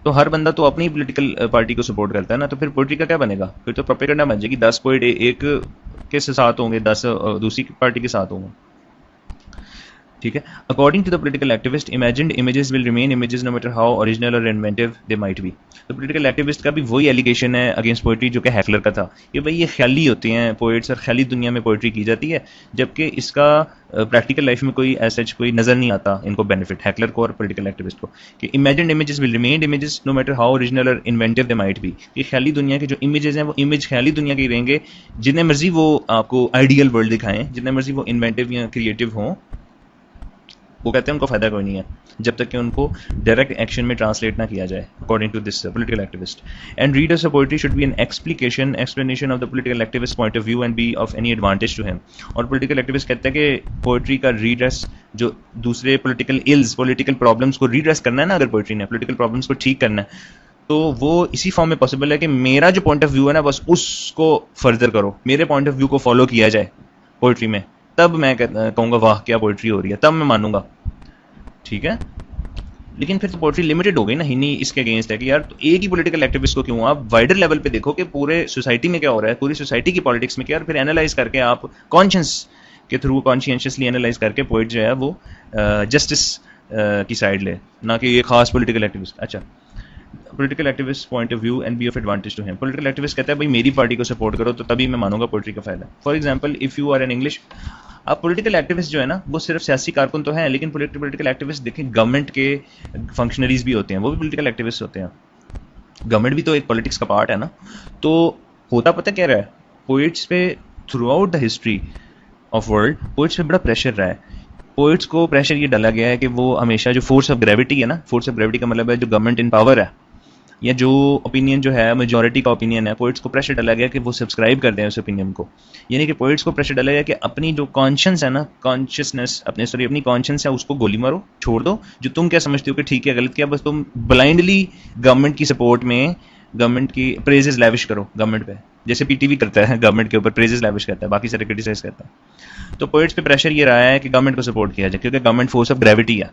Speaker 1: तो हर बंदा तो अपनी पॉलिटिकल पार्टी को सपोर्ट करता है ना, तो फिर पोइट्री का क्या बनेगा? फिर तो प्रोपेगेंडा बन जाएगी। 10 पोइट एक के साथ होंगे, 10 दूसरी पार्टी के साथ होंगे। ठीक है। According to the political activist, imagined images will remain images no matter how original और इन्वेंटिव दे माइट बी। तो पोलिटिकल एक्टिविस्ट का भी वही एलिगेशन है अगेंस्ट पोइट्री जो कि हैकलर का था, कि भाई ये ख्याली होते हैं पोइट्स और ख्याली दुनिया में पोइट्री की जाती है, जबकि इसका प्रैक्टिकल लाइफ में कोई ऐसा कोई नजर नहीं आता इनको बेनिफिट, हैकलर को और पोलिटिकल एक्टिविस्ट को, कि imagined images will remain images no matter how original और इन्वेंटिव दे माइट बी। कि ख्याली दुनिया के जो इमेजेस हैं वो इमेज ख्याली दुनिया के ही रहेंगे, जितने मर्जी वो आपको आइडियल वर्ल्ड दिखाएं, जितने मर्जी वो इन्वेंटिव या क्रिएटिव हों, वो कहते हैं उनको फायदा कोई नहीं है जब तक कि उनको डायरेक्ट एक्शन में ट्रांसलेट ना किया जाए, according to this political activist. And readers of poetry should be an explanation of the political activist point of view and be of any advantage to him. और पॉलिटिकल एक्टिविस्ट कहते हैं कि पोएट्री का रीड्रेस, जो दूसरे पॉलिटिकल इल्स, पॉलिटिकल प्रॉब्लम्स को रीड्रेस करना है ना, अगर पोएट्री ने पॉलिटिकल प्रॉब्लम्स को ठीक करना है, तो वो इसी फॉर्म में पॉसिबल है कि मेरा जो पॉइंट ऑफ व्यू है ना, बस उसको फर्दर करो, मेरे पॉइंट ऑफ व्यू को फॉलो किया जाए पोएट्री में, तब मैं कहूँगा वाह क्या पोएट्री हो रही है, तब मैं मानूंगा। ठीक है। लेकिन फिर तो पोएट्री लिमिटेड हो गई ना, ही नहीं इसके अगेंस्ट है कि यार तो एक ही पॉलिटिकल एक्टिविस्ट को क्यों, आप वाइडर लेवल पे देखो कि पूरे सोसाइटी में क्या हो रहा है, पूरी सोसाइटी की पॉलिटिक्स में क्या, और फिर एनालाइज करके आप कॉन्शियस के थ्रू, कॉन्शियसली एनालाइज करके पोइट जो है वो जस्टिस की साइड ले, ना कि ये खास पॉलिटिकल एक्टिविस्ट। अच्छा, political activist point of view and be of advantage to him. Political activist कहता है भाई मेरी पार्टी को सपोर्ट करो तो तभी मैं मानूंगा पोइट्री का फायदा। For example, if you are an English, अब पॉलिटिकल एक्टिविस्ट जो है ना वो सिर्फ सियासी कारकुन तो हैं, लेकिन पॉलिटिकल एक्टिविस्ट देखें गवर्नमेंट के फंक्शनरीज भी होते हैं, वो भी पॉलिटिकल एक्टिविस्ट होते हैं। गवर्नमेंट भी तो एक पॉलिटिक्स का पार्ट है ना। तो होता पता क्या रहा है, पोइट्स पे through out the history of world poets पे बड़ा प्रेशर रहा है। पोइट्स को प्रेशर ये डाला गया है कि वो हमेशा जो फोर्स ऑफ ग्रेविटी है ना, फोर्स ऑफ ग्रेविटी का मतलब है जो गवर्नमेंट इन पावर है, या जो ओपिनियन जो है मेजॉरिटी का ओपिनियन है, पोइट्स को प्रेशर डाला गया कि वो सब्सक्राइब कर दें उस ओपिनियन को। यानी कि पोइट्स को प्रेशर डाला गया कि अपनी जो कॉन्शियस है ना, कॉन्शियसनेस अपनी कॉन्शियस है उसको गोली मारो, छोड़ दो, जो तुम क्या समझते हो कि ठीक है गलत किया, बस तुम ब्लाइंडली गवर्नमेंट की सपोर्ट में गवर्नमेंट की प्रेजेस लैविश करो गवर्नमेंट पे, जैसे पीटीवी करता है गवर्नमेंट के ऊपर प्रेजेस लैविश करता है, बाकी सारे क्रिटिसाइज करता है। तो पोइट्स पे प्रेशर ये रहा है कि गवर्नमेंट को सपोर्ट किया जाए, क्योंकि गवर्नमेंट फोर्स ऑफ ग्रेविटी है।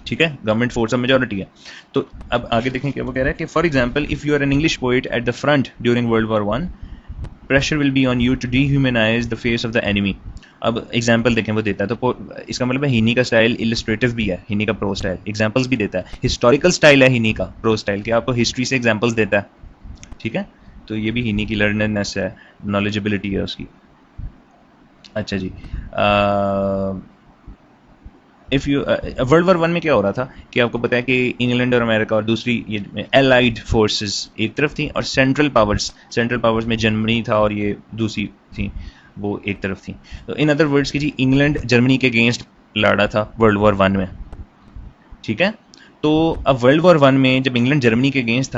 Speaker 1: ठीक है, गवर्नमेंट फोर्स ऑफ मेजॉरिटी है। तो अब आगे देखें क्या वो कह रहा है कि for example, if you are an English poet at the front during World war one, pressure will be on you to dehumanise the face of the enemy. अब एग्जाम्पल देखें वो देता है, तो इसका मतलब है हिनी का स्टाइल इलस्ट्रेटिव भी है, हिनी का प्रो स्टाइल, एग्जाम्पल्स भी देता है, हिस्टोरिकल स्टाइल है हिनी का प्रो स्टाइल, कि आपको हिस्ट्री से एग्जाम्पल्स देता है। ठीक है, तो ये भी हिनी की लर्नरनेस है, नॉलेजेबिलिटी है उसकी। अच्छा जी, if you world war one में क्या हो रहा था कि आपको पता है कि इंग्लैंड और अमेरिका और दूसरी ये एलाइड फोर्सेस एक तरफ थी, और सेंट्रल पावर्स में जर्मनी था और ये दूसरी थी वो एक तरफ थी। तो इन अदर वर्ड्स की जी, इंग्लैंड जर्मनी के अगेंस्ट लड़ा था वर्ल्ड वॉर वन में। ठीक है, तो अब वर्ल्ड वॉर वन में जब इंग्लैंड जर्मनी के अगेंस्ट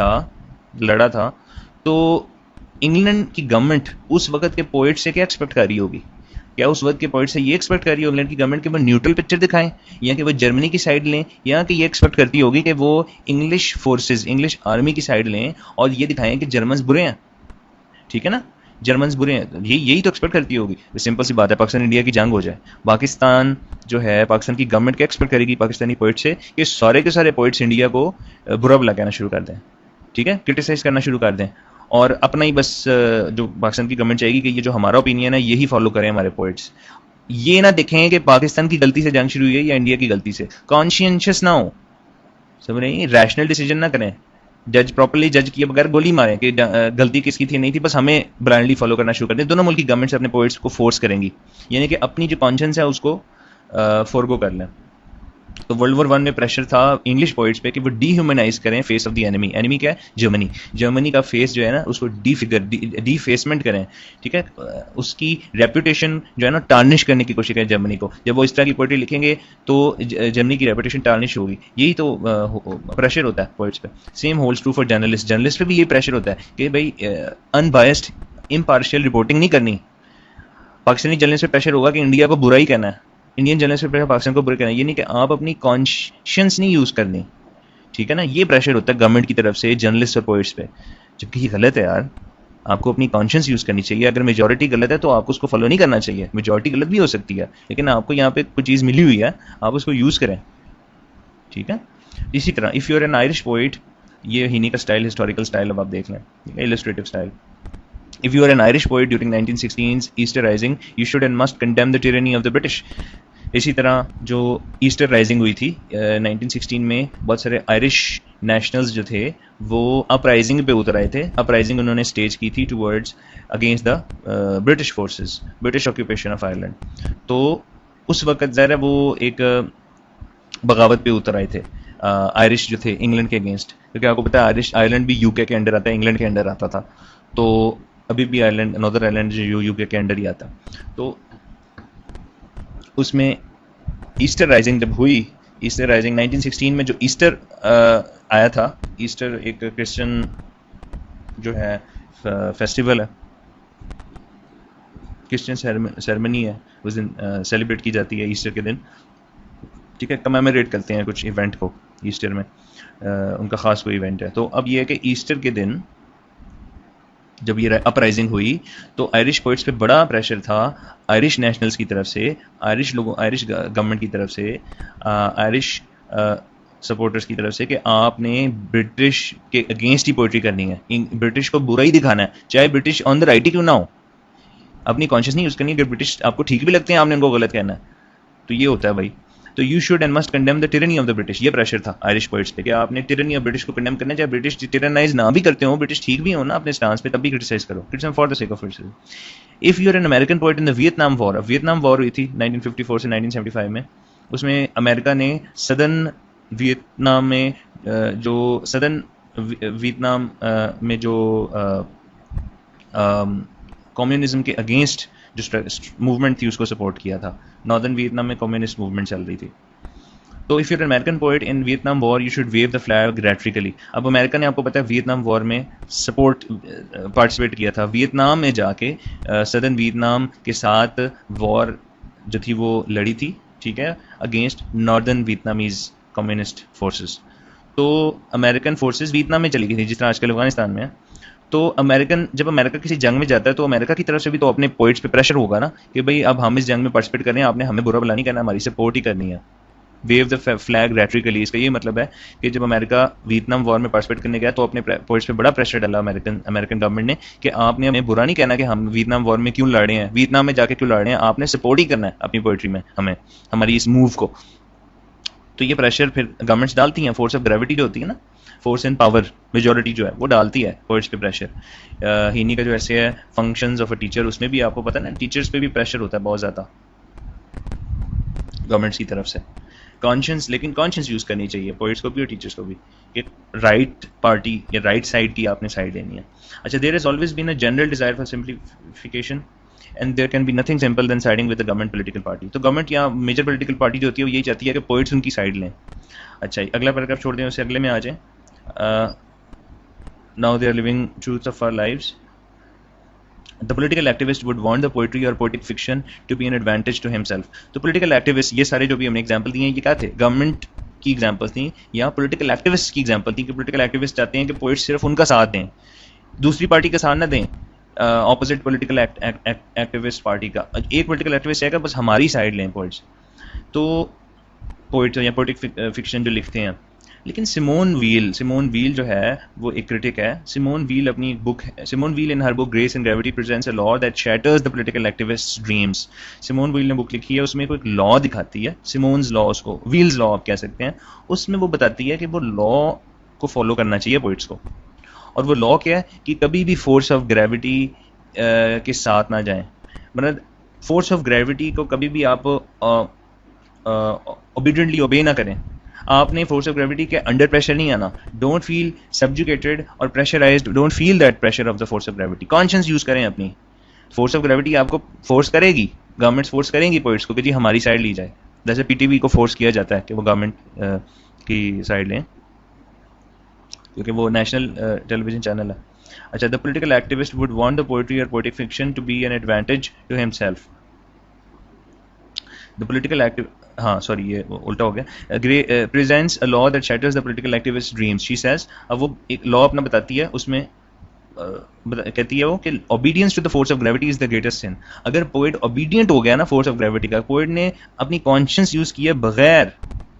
Speaker 1: लड़ा था, तो इंग्लैंड की गवर्नमेंट उस वक्त के पोइट से क्या एक्सपेक्ट कर रही होगी? क्या उस वक्त के पॉइंट से ये एक्सपेक्ट कर रही होगी इंग्लैंड की गवर्नमेंट के वो न्यूट्रल पिक्चर दिखाएं, या कि वो जर्मनी की साइड लें, या कि ये एक्सपेक्ट करती होगी कि वो इंग्लिश फोर्सेस, इंग्लिश आर्मी की साइड लें और ये दिखाएं कि जर्मन्स बुरे हैं? ठीक है ना, जर्मन्स बुरे हैं, यही तो एक्सपेक्ट करती होगी। सिंपल सी बात है, पाकिस्तान इंडिया की जंग हो जाए, पाकिस्तान जो है, पाकिस्तान की गवर्नमेंट क्या एक्सपेक्ट करेगी पाकिस्तानी पोइट से कि सारे के सारे पोइट्स इंडिया को बुरा भला कहना शुरू कर दें, ठीक है, क्रिटिसाइज करना शुरू कर दें, और अपना ही बस जो पाकिस्तान की गवर्नमेंट चाहेगी कि ये जो हमारा ओपिनियन है यही फॉलो करें हमारे पोइट्स। ये ना देखें कि पाकिस्तान की गलती से जंग शुरू हुई है या इंडिया की गलती से, कॉन्शियस ना हो, समझ रहे हैं, रैशनल डिसीजन ना करें, प्रॉपर्ली जज किए बगैर गोली मारें कि गलती किसकी थी नहीं थी, बस हमें ब्लाइंडली फॉलो करना शुरू कर दें। दोनों मुल्क की गवर्नमेंट्स अपने पोइट्स को फोर्स करेंगे, यानी कि अपनी जो कॉन्शियस है उसको फॉरगो कर लें। तो वर्ल्ड वॉर 1 में प्रेशर था इंग्लिश पोइट्स पे कि वो डीह्यूमनाइज करें face of the enemy. Enemy क्या है? जर्मनी। जर्मनी का फेस जो है ना उसको डीफेसमेंट करें, ठीक है, उसकी रेपुटेशन जो है ना टार्निश करने की कोशिश करें जर्मनी को। जब वो इस तरह की पोइट्री लिखेंगे तो जर्मनी की रेपुटेशन टार्निश होगी। यही तो प्रेशर होता है पोइट्स पे। Same holds true for journalist. Journalist पे भी ये प्रेशर होता है कि भाई अनबायस्ड इम्पार्शियल रिपोर्टिंग नहीं करनी। पाकिस्तानी जर्नलिस्ट पे प्रेशर होगा कि इंडिया को बुरा ही कहना है, इंडियन जर्नलिस्ट पे प्रेशर पाकिस्तान को बुरा कहना है। ये नहीं कि आप अपनी कॉन्शियंस नहीं यूज करनी, ठीक है ना। ये प्रेशर होता है गवर्नमेंट की तरफ से जर्नलिस्ट और पोइट्स पे, जबकि ये गलत है यार। आपको अपनी कॉन्शियंस यूज करनी चाहिए। अगर मेजॉरिटी गलत है तो आपको उसको फॉलो नहीं करना चाहिए। मेजॉरिटी गलत भी हो सकती है, लेकिन आपको यहाँ पे कोई चीज़ मिली हुई है, आप उसको यूज करें, ठीक है। इसी तरह if you are an Irish poet, ये हीनी का स्टाइल, हिस्टोरिकल स्टाइल अब आप देख लें, illustrative style. If you are an Irish poet during 1916's Easter Rising, you should and must condemn the tyranny of the British. इसी तरह जो ईस्टर राइजिंग हुई थी 1916 में, बहुत सारे आयरिश नेशनल्स जो थे वो अपराइजिंग पे उतर आए थे। अपराइजिंग उन्होंने स्टेज की थी towards against the British forces, British occupation of Ireland. तो उस वक्त ज़रा वो एक बगावत पे उतर आए थे आयरिश जो थे इंग्लैंड के अगेंस्ट, क्योंकि आपको पता है आयरिश आयरलैंड भी यूके के अंडर आता है, इंग्लैंड के अंडर आता था। तो अभी भी आयरलैंड, नॉर्दर्न आयरलैंड जो यूके के अंडर ही आता। तो उसमें ईस्टर राइजिंग जब हुई, ईस्टर राइजिंग 1916 में जो ईस्टर आया था, ईस्टर एक क्रिश्चियन जो है फेस्टिवल है, क्रिश्चियन सेरेमनी है, उस दिन सेलिब्रेट की जाती है ईस्टर के दिन, ठीक है। कमेमोरेट करते हैं कुछ इवेंट को ईस्टर में, उनका ख़ास कोई इवेंट है। तो अब ये है कि ईस्टर के दिन जब ये अपराइजिंग हुई तो आयरिश पोइट्स पे बड़ा प्रेशर था आयरिश नेशनल्स की तरफ से, आयरिश लोगों, आयरिश गवर्नमेंट की तरफ से, आयरिश सपोर्टर्स की तरफ से कि आपने ब्रिटिश के अगेंस्ट ही पोइट्री करनी है, ब्रिटिश को बुरा ही दिखाना है, चाहे ब्रिटिश ऑन द राइट ही क्यों ना हो। अपनी कॉन्शियस नहीं यूज़ करनी, अगर ब्रिटिश आपको ठीक भी लगते हैं आपने उनको गलत कहना है। तो ये होता है भाई। तो you should and must condemn the tyranny of the British. ये प्रेशर था आयरिश पोइट्स पे कि आपने टिरनी ऑफ ब्रिटिश को कंडेम करना है, चाहे ब्रिटिश टिरनाइज ना भी करते हो, ब्रिटिश ठीक भी हो ना अपने स्टांस पे, तब भी क्रिटिसाइज करो, criticism for the sake of criticism. If you are an American poet in the Vietnam war, Vietnam war हुई थी 1954 से 1975 में, उसमें अमेरिका ने सदर्न वियतनाम में जो सदर्न वियतनाम में जो कम्युनिज्म के अगेंस्ट जो मूवमेंट थी उसको सपोर्ट किया था। नॉर्दर्न वियतनाम में कम्युनिस्ट मूवमेंट चल रही थी। तो if your American poet in Vietnam war you should wave the flag patriotically. अब अमेरिका ने आपको पता है वियतनाम वॉर में पार्टिसिपेट किया था, वियतनाम में जाके सदर्न वियतनाम के साथ वॉर जो थी वो लड़ी थी, ठीक है, against northern Vietnamese communist forces. तो अमेरिकन फोर्सेस वियतनाम में चली गई थी, जिस तरह आजकल अफगानिस्तान में है। तो जब अमेरिका किसी जंग में जाता है तो अमेरिका की तरफ से भी तो अपने पोइट्स पे प्रेशर होगा ना कि भाई अब हम इस जंग में पार्टिसिपेट कर रहे हैं, आपने हमें बुरा भला नहीं करना, हमारी सपोर्ट ही करनी है। वेव द फ्लैग रैट्रिकली, इसका ये मतलब है कि जब अमेरिका वियतनाम वॉर में पार्टिसिपेट करने गया तो अपने पोइट्स पे बड़ा प्रेशर डाला अमेरिकन गवर्नमेंट ने कि आपने हमें बुरा नहीं कहना कि हम वियतनाम वॉर में क्यों लड़ रहे हैं, वियतनाम में जाके क्यों लड़ रहे हैं, आपने सपोर्ट ही करना है अपनी पोइट्री में हमें, हमारी इस मूव को। तो ये प्रेशर फिर गवर्नमेंट्स डालती हैं, फोर्स ऑफ ग्रेविटी जो होती है ना, फोर्स एंड पावर, मेजॉरिटी जो है वो डालती है पोइट्स पे प्रेशर। हीनी का जो ऐसे है फंक्शंस ऑफ अ टीचर, उसमें भी आपको पता है ना टीचर्स पे भी प्रेशर होता है बहुत ज़्यादा गवर्नमेंट्स की तरफ से। कॉन्शियस, लेकिन कॉन्शियस यूज़ करनी चाहिए पोइट्स को भी और टीचर्स को भी कि राइट पार्टी या राइट साइड की आपने साइड लेनी है। अच्छा, there has always been a general desire for simplification and there can be nothing simple than siding with the government political party. तो गवर्नमेंट या मेजर पॉलिटिकल पार्टी जो होती है वो यही चाहती है कि पोइट्स उनकी साइड लें। अच्छा, अगला पैराग्राफ छोड़ दें, उससे अगले में आ जाएं। Now they are living truths of our lives. The political activist would want the poetry or poetic fiction to be an advantage to himself. तो political activist, ये सारे जो भी हमने एग्जाम्पल दिए हैं ये क्या थे, गवर्नमेंट की एग्जाम्पल थी या पोलिटिकल एक्टिविस्ट की एग्जाम्पल थी कि पोलिटिकल एक्टिविस्ट चाहते हैं कि पोइट्स सिर्फ उनका साथ दें, दूसरी पार्टी का साथ ना दें, ऑपोजिट पोलिटिकल एक्टिविस्ट पार्टी का। एक पोलिटिकल एक्टिविस्ट है बस हमारी साइड लें पोइट्स। तो पोइट्स या पोएटिक फिक्शन जो लिखते हैं, लेकिन सिमोन वील जो है वो एक क्रिटिक है। सिमोन वील अपनी book, Simone Weil in her book Grace and Gravity presents a law that shatters the political activist dreams. Simone Weil ने बुक लिखी है, उसमें कोई एक लॉ दिखाती है, सिमोन्स लॉ, उसको वील्स लॉ आप कह सकते हैं। उसमें वो बताती है कि वो लॉ को फॉलो करना चाहिए पोइट्स को, और वो लॉ क्या है कि कभी भी फोर्स ऑफ ग्रेविटी के साथ ना जाएं। मतलब फोर्स ऑफ ग्रेविटी को कभी भी आप ओबीडियंटली ओबे ना करें, आपने फोर्स ऑफ ग्रेविटी के अंडर प्रेशर नहीं आना। डोंट फील सब्जुकेटेड और pressurised, don't feel that pressure of the force of gravity. Conscious use करें अपनी। फोर्स ऑफ ग्रेविटी आपको फोर्स करेगी, गवर्नमेंट्स फोर्स करेंगी पोइट्स को कि जी हमारी साइड ली जाए, जैसे पीटीवी को फोर्स किया जाता है कि वो गवर्नमेंट की साइड लें क्योंकि वो नेशनल टेलीविजन चैनल है। अच्छा, the political activist would want the poetry और poetic fiction to be an advantage to himself. The political active हाँ सॉरी ये उल्टा हो गया। Presents a law that shatters the political activist dreams, she says. अब वो एक लॉ अपना बताती है, उसमें कहती है वो कि obedience to the force of gravity is the greatest sin. अगर पोएट ओबीडियंट हो गया ना फोर्स ऑफ ग्रेविटी का, पोएट ने अपनी कॉन्शियस यूज किए बगैर,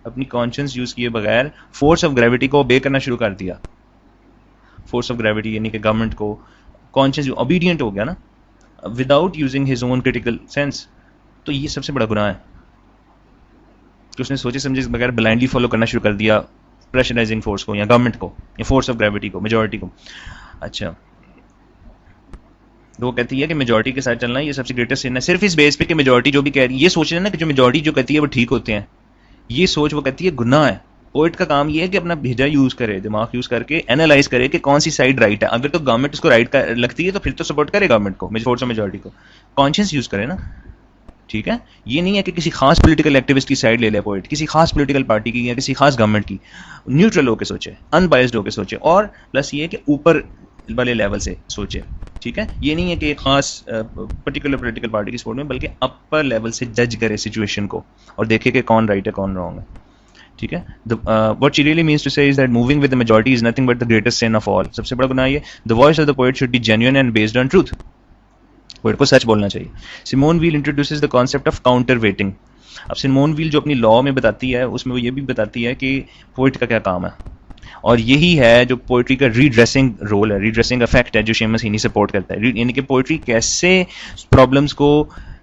Speaker 1: अपनी कॉन्शियस यूज किए बगैर फोर्स ऑफ ग्रेविटी को ओबे करना शुरू कर दिया, फोर्स ऑफ ग्रेविटी यानी कि गवर्नमेंट को, कॉन्शियस ओबीडियंट हो गया ना without using his own critical sense, तो ये सबसे बड़ा गुनाह है कि उसने सोचे समझे बगैर ब्लाइंडली फॉलो करना शुरू कर दिया प्रेशराइजिंग फोर्स को या गवर्नमेंट को या फोर्स ऑफ ग्रेविटी को, मेजॉरिटी को। अच्छा, वो कहती है कि मेजॉरिटी के साथ चलना ये सबसे ग्रेटेस्ट सिन है, सिर्फ इस बेस पे कि मेजॉरिटी जो भी कह रही है, ये सोच रहे हैं ना कि जो मेजॉरिटी जो कहती है वो ठीक होते हैं, ये सोच वो कहती है गुनाह है। पोइट का काम ये है कि अपना भेजा यूज करे, दिमाग यूज करके एनालाइज करे कि कौन सी साइड राइट है। अगर तो गवर्नमेंट उसको राइट लगती है तो फिर तो सपोर्ट करे गवर्नमेंट को, फोर्स ऑफ मेजॉरिटी को। कॉन्शियस यूज करे ना, ठीक है। ये नहीं है कि किसी खास पॉलिटिकल एक्टिविस्ट की साइड ले ले पोइट, किसी खास पॉलिटिकल पार्टी की या किसी खास गवर्नमेंट की, न्यूट्रल होकर सोचे, अनबायस्ड होकर सोचे, और प्लस ये कि ऊपर वाले लेवल से सोचे, ठीक है। ये नहीं है कि एक खास पर्टिकुलर पॉलिटिकल पार्टी की सपोर्ट में, बल्कि अपर लेवल से जज करे सिचुएशन को और देखे कि कौन राइट है कौन रॉन्ग है, ठीक है। What she really means to say is that moving with the majority is nothing but the greatest sin of all. सबसे बड़ा गुनाह ये, the voice of the poet should be genuine and based on truth. Poet को सच बोलना चाहिए। Simone Weil introduces the concept of counter weighting. अब सिमोन वील जो अपनी लॉ में बताती है उसमें वो ये भी बताती है कि पोएट का क्या काम है, और यही है जो पोइट्री का रीड्रेसिंग रोल है, रीड्रेसिंग इफेक्ट है जो शेमस हीनी सपोर्ट करता है। यानी कि पोइट्री कैसे प्रॉब्लम्स को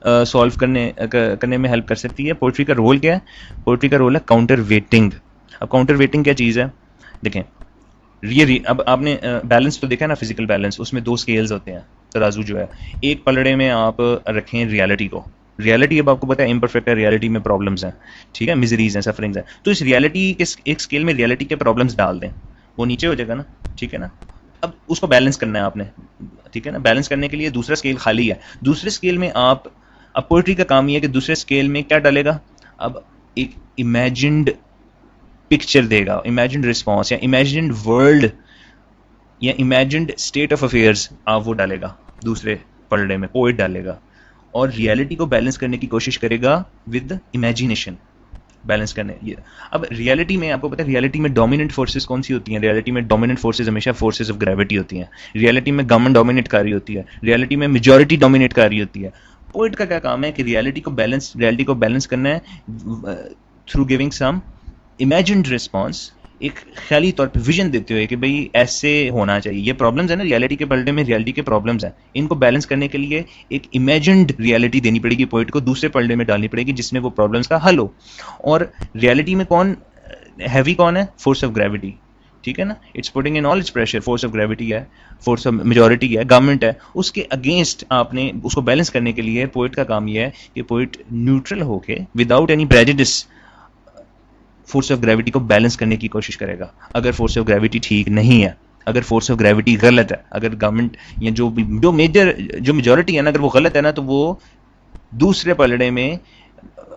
Speaker 1: सॉल्व करने में हेल्प कर सकती है। पोइट्री का रोल क्या है? पोइट्री का रोल है काउंटर वेटिंग। अब काउंटर वेटिंग क्या चीज़ है? देखें, ये अब आपने बैलेंस तो देखा है ना, फिजिकल बैलेंस, उसमें दो स्केल्स होते हैं, तराजू जो है। एक पलड़े में आप रखें रियलिटी को, रियलिटी अब आपको पता है इम्परफेक्ट है, रियलिटी में प्रॉब्लम्स हैं, ठीक है, मिजरीज हैं, सफरिंग्स हैं, तो इस रियलिटी के एक स्केल में रियलिटी के प्रॉब्लम्स डाल दें, वो नीचे हो जाएगा ना, ठीक है ना। अब उसको बैलेंस करना है आपने, ठीक है ना। बैलेंस करने के लिए दूसरा स्केल खाली है, दूसरे स्केल में आप, अब पोइट्री का काम ये है कि दूसरे स्केल में क्या डालेगा, अब एक इमेजिन्ड पिक्चर देगा, इमेजिन्ड रिस्पॉन्स या इमेजिन्ड वर्ल्ड या इमेजिन्ड स्टेट ऑफ अफेयर्स आप वो डालेगा दूसरे पलड़े में, पोइट डालेगा, और रियलिटी को बैलेंस करने की कोशिश करेगा विद इमेजिनेशन, बैलेंस करने ये। अब रियलिटी में आपको पता है रियलिटी में डोमिनेंट फोर्सेस कौन सी होती हैं? रियलिटी में डोमिनेंट फोर्सेस हमेशा फोर्सेस ऑफ ग्रेविटी होती हैं। रियलिटी में गवर्नमेंट डोमिनेट कर रही होती है, रियलिटी में मेजॉरिटी डोमिनेट कर रही होती है। पोइट का क्या काम है कि रियलिटी को बैलेंस करना है through giving some imagined response, एक ख्याली तौर पे विजन देते हुए कि भाई ऐसे होना चाहिए। ये प्रॉब्लम्स है ना रियलिटी के पलड़े में, रियलिटी के प्रॉब्लम्स हैं, इनको बैलेंस करने के लिए एक इमेजिन्ड रियलिटी देनी पड़ेगी पोइट को, दूसरे पलड़े में डालनी पड़ेगी जिसमें वो प्रॉब्लम्स का हल हो। और रियलिटी में कौन हैवी कौन है? फोर्स ऑफ ग्रेविटी, ठीक है ना। It's putting in all it's pressure, force of gravity है, फोर्स ऑफ मेजॉरिटी है, गवर्नमेंट है, उसके अगेंस्ट आपने उसको बैलेंस करने के लिए पोइट का काम यह है कि पोइट न्यूट्रल होके without any prejudice force of gravity को बैलेंस करने की कोशिश करेगा। अगर फोर्स ऑफ ग्रेविटी ठीक नहीं है, अगर फोर्स ऑफ ग्रेविटी गलत है, अगर गवर्नमेंट या जो मेजॉरिटी है ना, अगर वो गलत है ना, तो वो दूसरे पलड़े में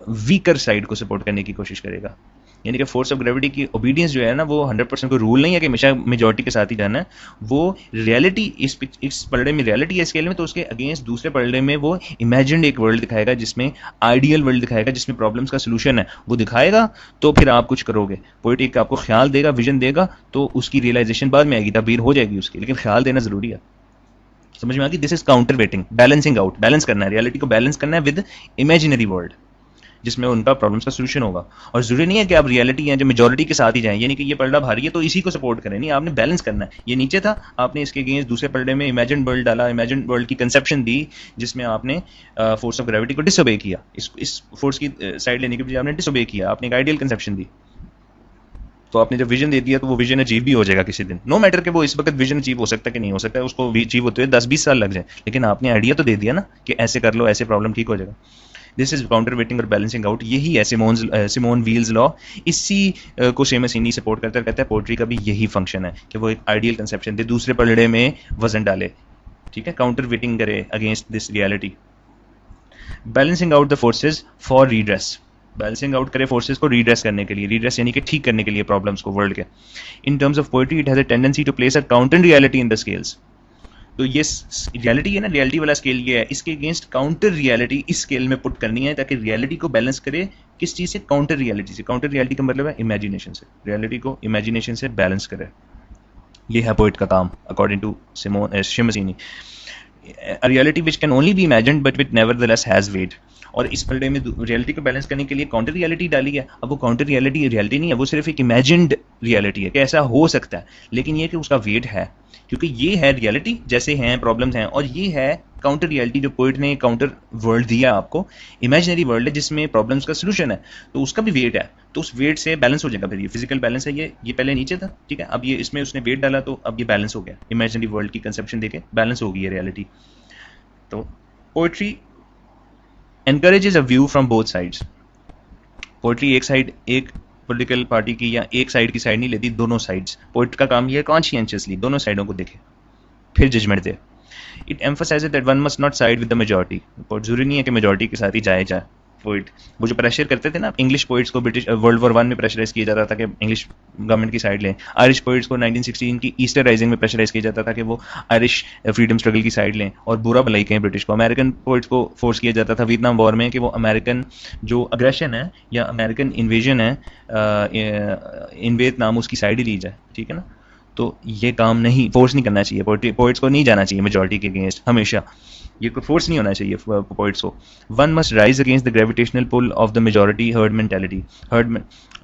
Speaker 1: वीकर साइड को सपोर्ट करने की कोशिश करेगा। यानी कि फोर्स ऑफ ग्रेविटी की ओबीडियंस जो है ना, वो 100% को रूल नहीं है कि हमेशा मेजॉरिटी के साथ ही जाना है। वो रियलिटी इस पलड़े में रियलिटी है स्केल में, तो उसके अगेंस्ट दूसरे पलड़े में वो इमेजिन्ड एक वर्ल्ड दिखाएगा, जिसमें आइडियल वर्ल्ड दिखाएगा, जिसमें प्रॉब्लम्स का सोल्यूशन है, वो दिखाएगा। तो फिर आप कुछ करोगे, पोइट एक आपको ख्याल देगा, विजन देगा, तो उसकी रियलाइजेशन बाद में आएगी, तबीर हो जाएगी उसकी, लेकिन ख्याल देना जरूरी है। समझ में आ गई? This is counter weighting, balancing out, balance करना है, रियलिटी को बैलेंस करना है विद इमेजिनरी वर्ल्ड जिसमें उनका प्रॉब्लम्स का सोल्यूशन होगा। और जरूरी नहीं है कि आप रियलिटी हैं जो मेजॉरिटी के साथ ही जाएं, यानी कि ये पलड़ा भारी है तो इसी को सपोर्ट करें, नहीं, आपने बैलेंस करना है। ये नीचे था, आपने इसके अगेंस्ट दूसरे पलड़े में इमेजिन वर्ल्ड डाला, इमेजिन वर्ल्ड की कंसेप्शन दी, जिसमें आपने फोर्स ऑफ ग्रेविटी को डिसोबे किया, इस फोर्स की साइड लेने के बजाय आपने डिसोबे किया, आपने एक आइडियल कंसेप्शन दी। तो आपने जब विजन दे दिया तो वो विजन अचीव भी हो जाएगा किसी दिन, नो मैटर कि वो इस वक्त विजन अचीव हो सकता है कि नहीं हो सकता है, उसको अचीव होते हुए 10-20 साल लग जाए, लेकिन आपने आइडिया तो दे दिया ना कि ऐसे कर लो, ऐसे प्रॉब्लम ठीक हो जाएगा। दिस इज काउंटर वेटिंग और बैलेंसिंग आउट, यही है सिमोन वील्स लॉ। इसी को शेमस हेनी सपोर्ट करता है, कहता है पोएट्री का भी यही फंक्शन है कि वो एक आइडियल कंसेप्शन दे, दूसरे पलड़े में वजन डाले, ठीक है, काउंटर वेटिंग करे against this reality. Balancing out the forces for redress, balancing out करे फोर्सेस को रीड्रेस करने के लिए, रीड्रेस यानी कि ठीक करने के लिए प्रॉब्लम्स को वर्ल्ड के। In terms of poetry it has a tendency to place a counter reality in the scales, तो ये रियलिटी है ना, रियलिटी वाला स्केल ये है, इसके अगेंस्ट काउंटर रियलिटी इस स्केल में पुट करनी है ताकि रियलिटी को बैलेंस करे किस चीज से, काउंटर रियलिटी से। काउंटर रियलिटी का मतलब है इमेजिनेशन से, रियलिटी को इमेजिनेशन से बैलेंस करे, ये है पोइट का काम अकॉर्डिंग टू शेमस हेनी। A reality which can only be imagined but which nevertheless has weight, और इस पलड़े में रियलिटी को बैलेंस करने के लिए काउंटर रियलिटी डाली है। अब वो काउंटर रियलिटी रियलिटी नहीं है, वो सिर्फ एक इमेजिन्ड रियलिटी है कि ऐसा हो सकता है, लेकिन ये कि उसका वेट है, क्योंकि ये है रियलिटी जैसे हैं प्रॉब्लम्स हैं, और ये है काउंटर रियलिटी जो पोइट ने काउंटर वर्ल्ड दिया आपको, इमेजिनरी वर्ल्ड है जिसमें प्रॉब्लम्स का सोल्यूशन है, तो उसका भी वेट है, तो उस वेट से बैलेंस हो जाएगा। फिर ये फिजिकल बैलेंस है, ये पहले नीचे था, ठीक है, अब ये इसमें उसने वेट डाला तो अब ये बैलेंस हो गया, इमेजिनरी वर्ल्ड की कंसेप्शन देके बैलेंस हो गई है रियलिटी। तो poetry encourages a view from both sides, poetry एक साइड, एक पॉलिटिकल पार्टी की या एक साइड की साइड नहीं लेती, दोनों साइड्स। पोएट का काम ये है कॉन्शियसली दोनों साइडों को देखे फिर जजमेंट दे। It emphasises that one must not side with the majority, poet जरूरी नहीं है कि मेजॉरिटी के साथ ही जाए। पोइट वो जो प्रेशर करते थे ना इंग्लिश पोइट्स को, ब्रिटिश वर्ल्ड वॉर 1 में प्रेशराइज किया जाता था कि इंग्लिश गवर्नमेंट की साइड लें, आयरिश पोइट्स को 1916 की ईस्टर राइजिंग में प्रेशराइज किया जाता था कि वो आयरिश फ्रीडम स्ट्रगल की साइड लें और बुरा भलाई कहें ब्रिटिश को। अमेरिकन पोइट्स को फोर्स किया जाता था वियतनाम वॉर में कि वो अमेरिकन जो अग्रेशन है या अमेरिकन इन्वेजन है इन वियतनाम, उसकी साइड ही ली जाए, ठीक है ना। तो ये काम नहीं, फोर्स नहीं करना चाहिए, पोइट्स को नहीं जाना चाहिए मेजॉरिटी के अगेंस्ट, हमेशा ये कोई फोर्स नहीं होना चाहिए पोइट्स को। One must rise against the gravitational pull of the majority herd mentality,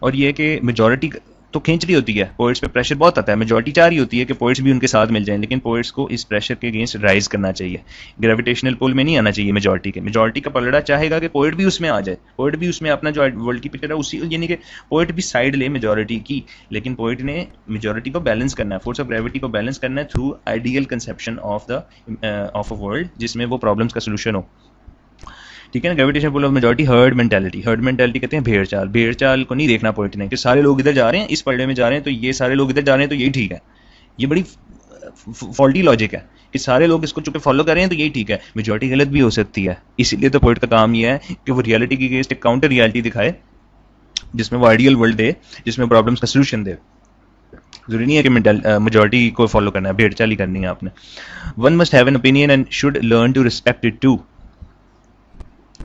Speaker 1: और ये कि मेजॉरिटी तो खींच रही होती है, पोइट्स पे प्रेशर बहुत आता है, मेजॉरिटी चाह रही होती है कि पोइट्स भी उनके साथ मिल जाएं, लेकिन पोइट्स को इस प्रेशर के अगेंस्ट राइज करना चाहिए, ग्रेविटेशनल पुल में नहीं आना चाहिए मेजॉरिटी के। मेजॉरिटी का पलड़ा चाहेगा कि पोइट भी उसमें आ जाए, पोइट भी उसमें अपना जो वर्ल्ड की पिक्चर है उसी, यानी कि पोइट भी साइड ले मेजॉरिटी की, लेकिन पोइट ने मेजॉरिटी को बैलेंस करना है, फोर्स ऑफ ग्रेविटी को बैलेंस करना है through ideal conception of a world जिसमें वो प्रॉब्लम्स का सोल्यूशन हो, ठीक है ना। Gravitation pull of majority, herd mentality कहते हैं भेड़ चाल को नहीं देखना पोइट ने कि सारे लोग इधर जा रहे हैं, इस पलड़े में जा रहे हैं तो ये सारे लोग इधर जा रहे हैं तो यही ठीक है। ये बड़ी फॉल्टी लॉजिक है कि सारे लोग इसको चुपके फॉलो कर रहे हैं तो यही ठीक है, मेजॉरिटी गलत भी हो सकती है। इसीलिए तो पोइट का काम ये है कि वो रियलिटी की अगेंस्ट एक काउंटर रियलिटी दिखाए जिसमें वो आइडियल वर्ल्ड दे, जिसमें प्रॉब्लम्स का सोल्यूशन दे। जरूरी नहीं है कि मेजॉरिटी को फॉलो करना है, भेड़ चाल ही करनी है आपने। One must have an opinion and should learn to respect it too,